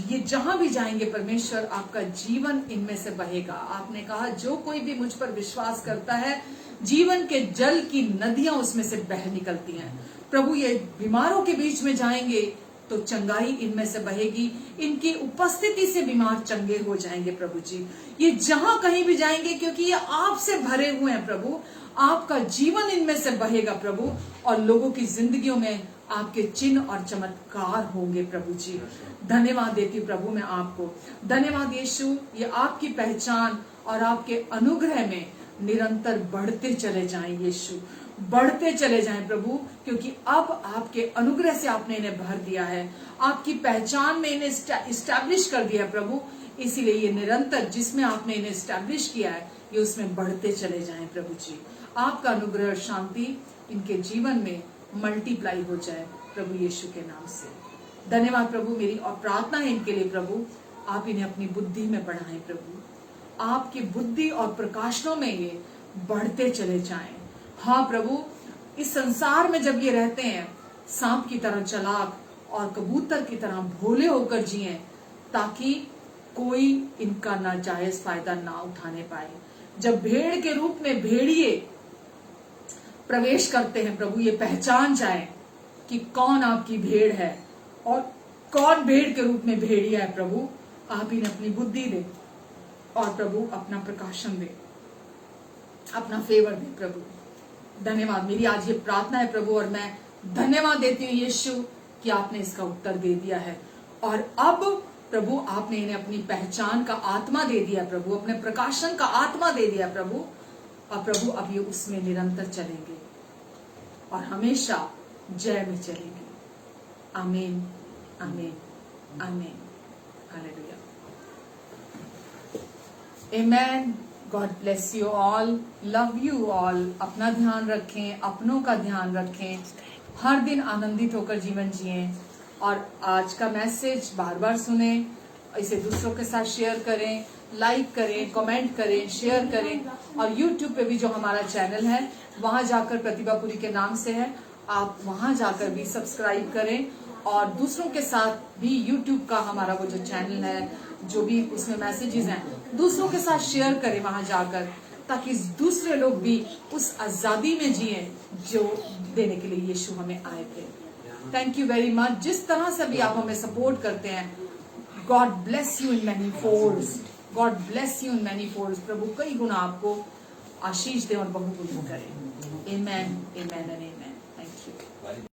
ये जहां भी जाएंगे परमेश्वर आपका जीवन इनमें से बहेगा। आपने कहा जो कोई भी मुझ पर विश्वास करता है जीवन के जल की नदियां उसमें से बह निकलती हैं। प्रभु ये बीमारों के बीच में जाएंगे तो चंगाई इनमें से बहेगी, इनकी उपस्थिति से बीमार चंगे हो जाएंगे प्रभु जी। ये जहां कहीं भी जाएंगे क्योंकि ये आपसे भरे हुए हैं प्रभु, आपका जीवन इनमें से बहेगा प्रभु, और लोगों की जिंदगियों में आपके चिन्ह और चमत्कार होंगे प्रभु जी। धन्यवाद देती हूँ प्रभु मैं आपको। धन्यवाद यीशु, ये आपकी पहचान और आपके अनुग्रह में निरंतर बढ़ते चले जाएं यीशु, बढ़ते चले जाएं प्रभु, क्योंकि अब आपके अनुग्रह से आपने इन्हें भर दिया है, आपकी पहचान में इन्हें इस्टेब्लिश कर दिया है प्रभु। इसीलिए ये निरंतर जिसमें आपने इन्हें इस्टेब्लिश किया है ये उसमें बढ़ते चले जाएं प्रभु जी। आपका अनुग्रह और शांति इनके जीवन में मल्टीप्लाई हो जाए प्रभु यीशु के नाम से। धन्यवाद प्रभु। मेरी और प्रार्थना है इनके लिए प्रभु, आप इन्हें अपनी बुद्धि में बढ़ाएं प्रभु, आपकी बुद्धि और प्रकाशनों में ये बढ़ते चले जाएं। हाँ प्रभु, इस संसार में जब ये रहते हैं सांप की तरह चालाक और कबूतर की तरह भोले होकर जिएं, ताकि कोई इनका नाजायज फायदा ना उठाने पाए। जब भेड़ के रूप में भेड़िए प्रवेश करते हैं प्रभु, ये पहचान जाए कि कौन आपकी भेड़ है और कौन भेड़ के रूप में भेड़िया है प्रभु। आप इन्हें अपनी बुद्धि दे और प्रभु अपना प्रकाशन दे, अपना फेवर दे प्रभु। धन्यवाद। मेरी आज ये प्रार्थना है प्रभु, और मैं धन्यवाद देती हूँ यीशु कि आपने इसका उत्तर दे दिया है। और अब प्रभु आपने इन्हें अपनी पहचान का आत्मा दे दिया प्रभु, अपने प्रकाशन का आत्मा दे दिया प्रभु, और प्रभु अब ये उसमें निरंतर चलेंगे और हमेशा जय में चलेंगे। आमीन, आमीन, आमीन। Hallelujah. Amen. God bless you all, love you all. अपना ध्यान रखें, अपनों का ध्यान रखें, हर दिन आनंदित होकर जीवन जिएं, और आज का मैसेज बार बार सुने, इसे दूसरों के साथ शेयर करें, लाइक करें, कमेंट करें, शेयर करें, और YouTube पे भी जो हमारा चैनल है वहां जाकर प्रतिभापुरी के नाम से है, आप वहां जाकर भी सब्सक्राइब करें, और दूसरों के साथ भी YouTube का हमारा वो जो चैनल है, जो भी उसमें मैसेजेस हैं, दूसरों के साथ शेयर करें वहां जाकर, ताकि दूसरे लोग भी उस आजादी में जिए जो देने के लिए यीशु हमें आए थे। Thank you very much. जिस तरह से भी आप हमें सपोर्ट करते हैं, God bless you in many folds, God bless you in many folds. प्रभु कई गुना आपको आशीष दे और बहुगुणित करे। Amen, amen and amen. Thank you.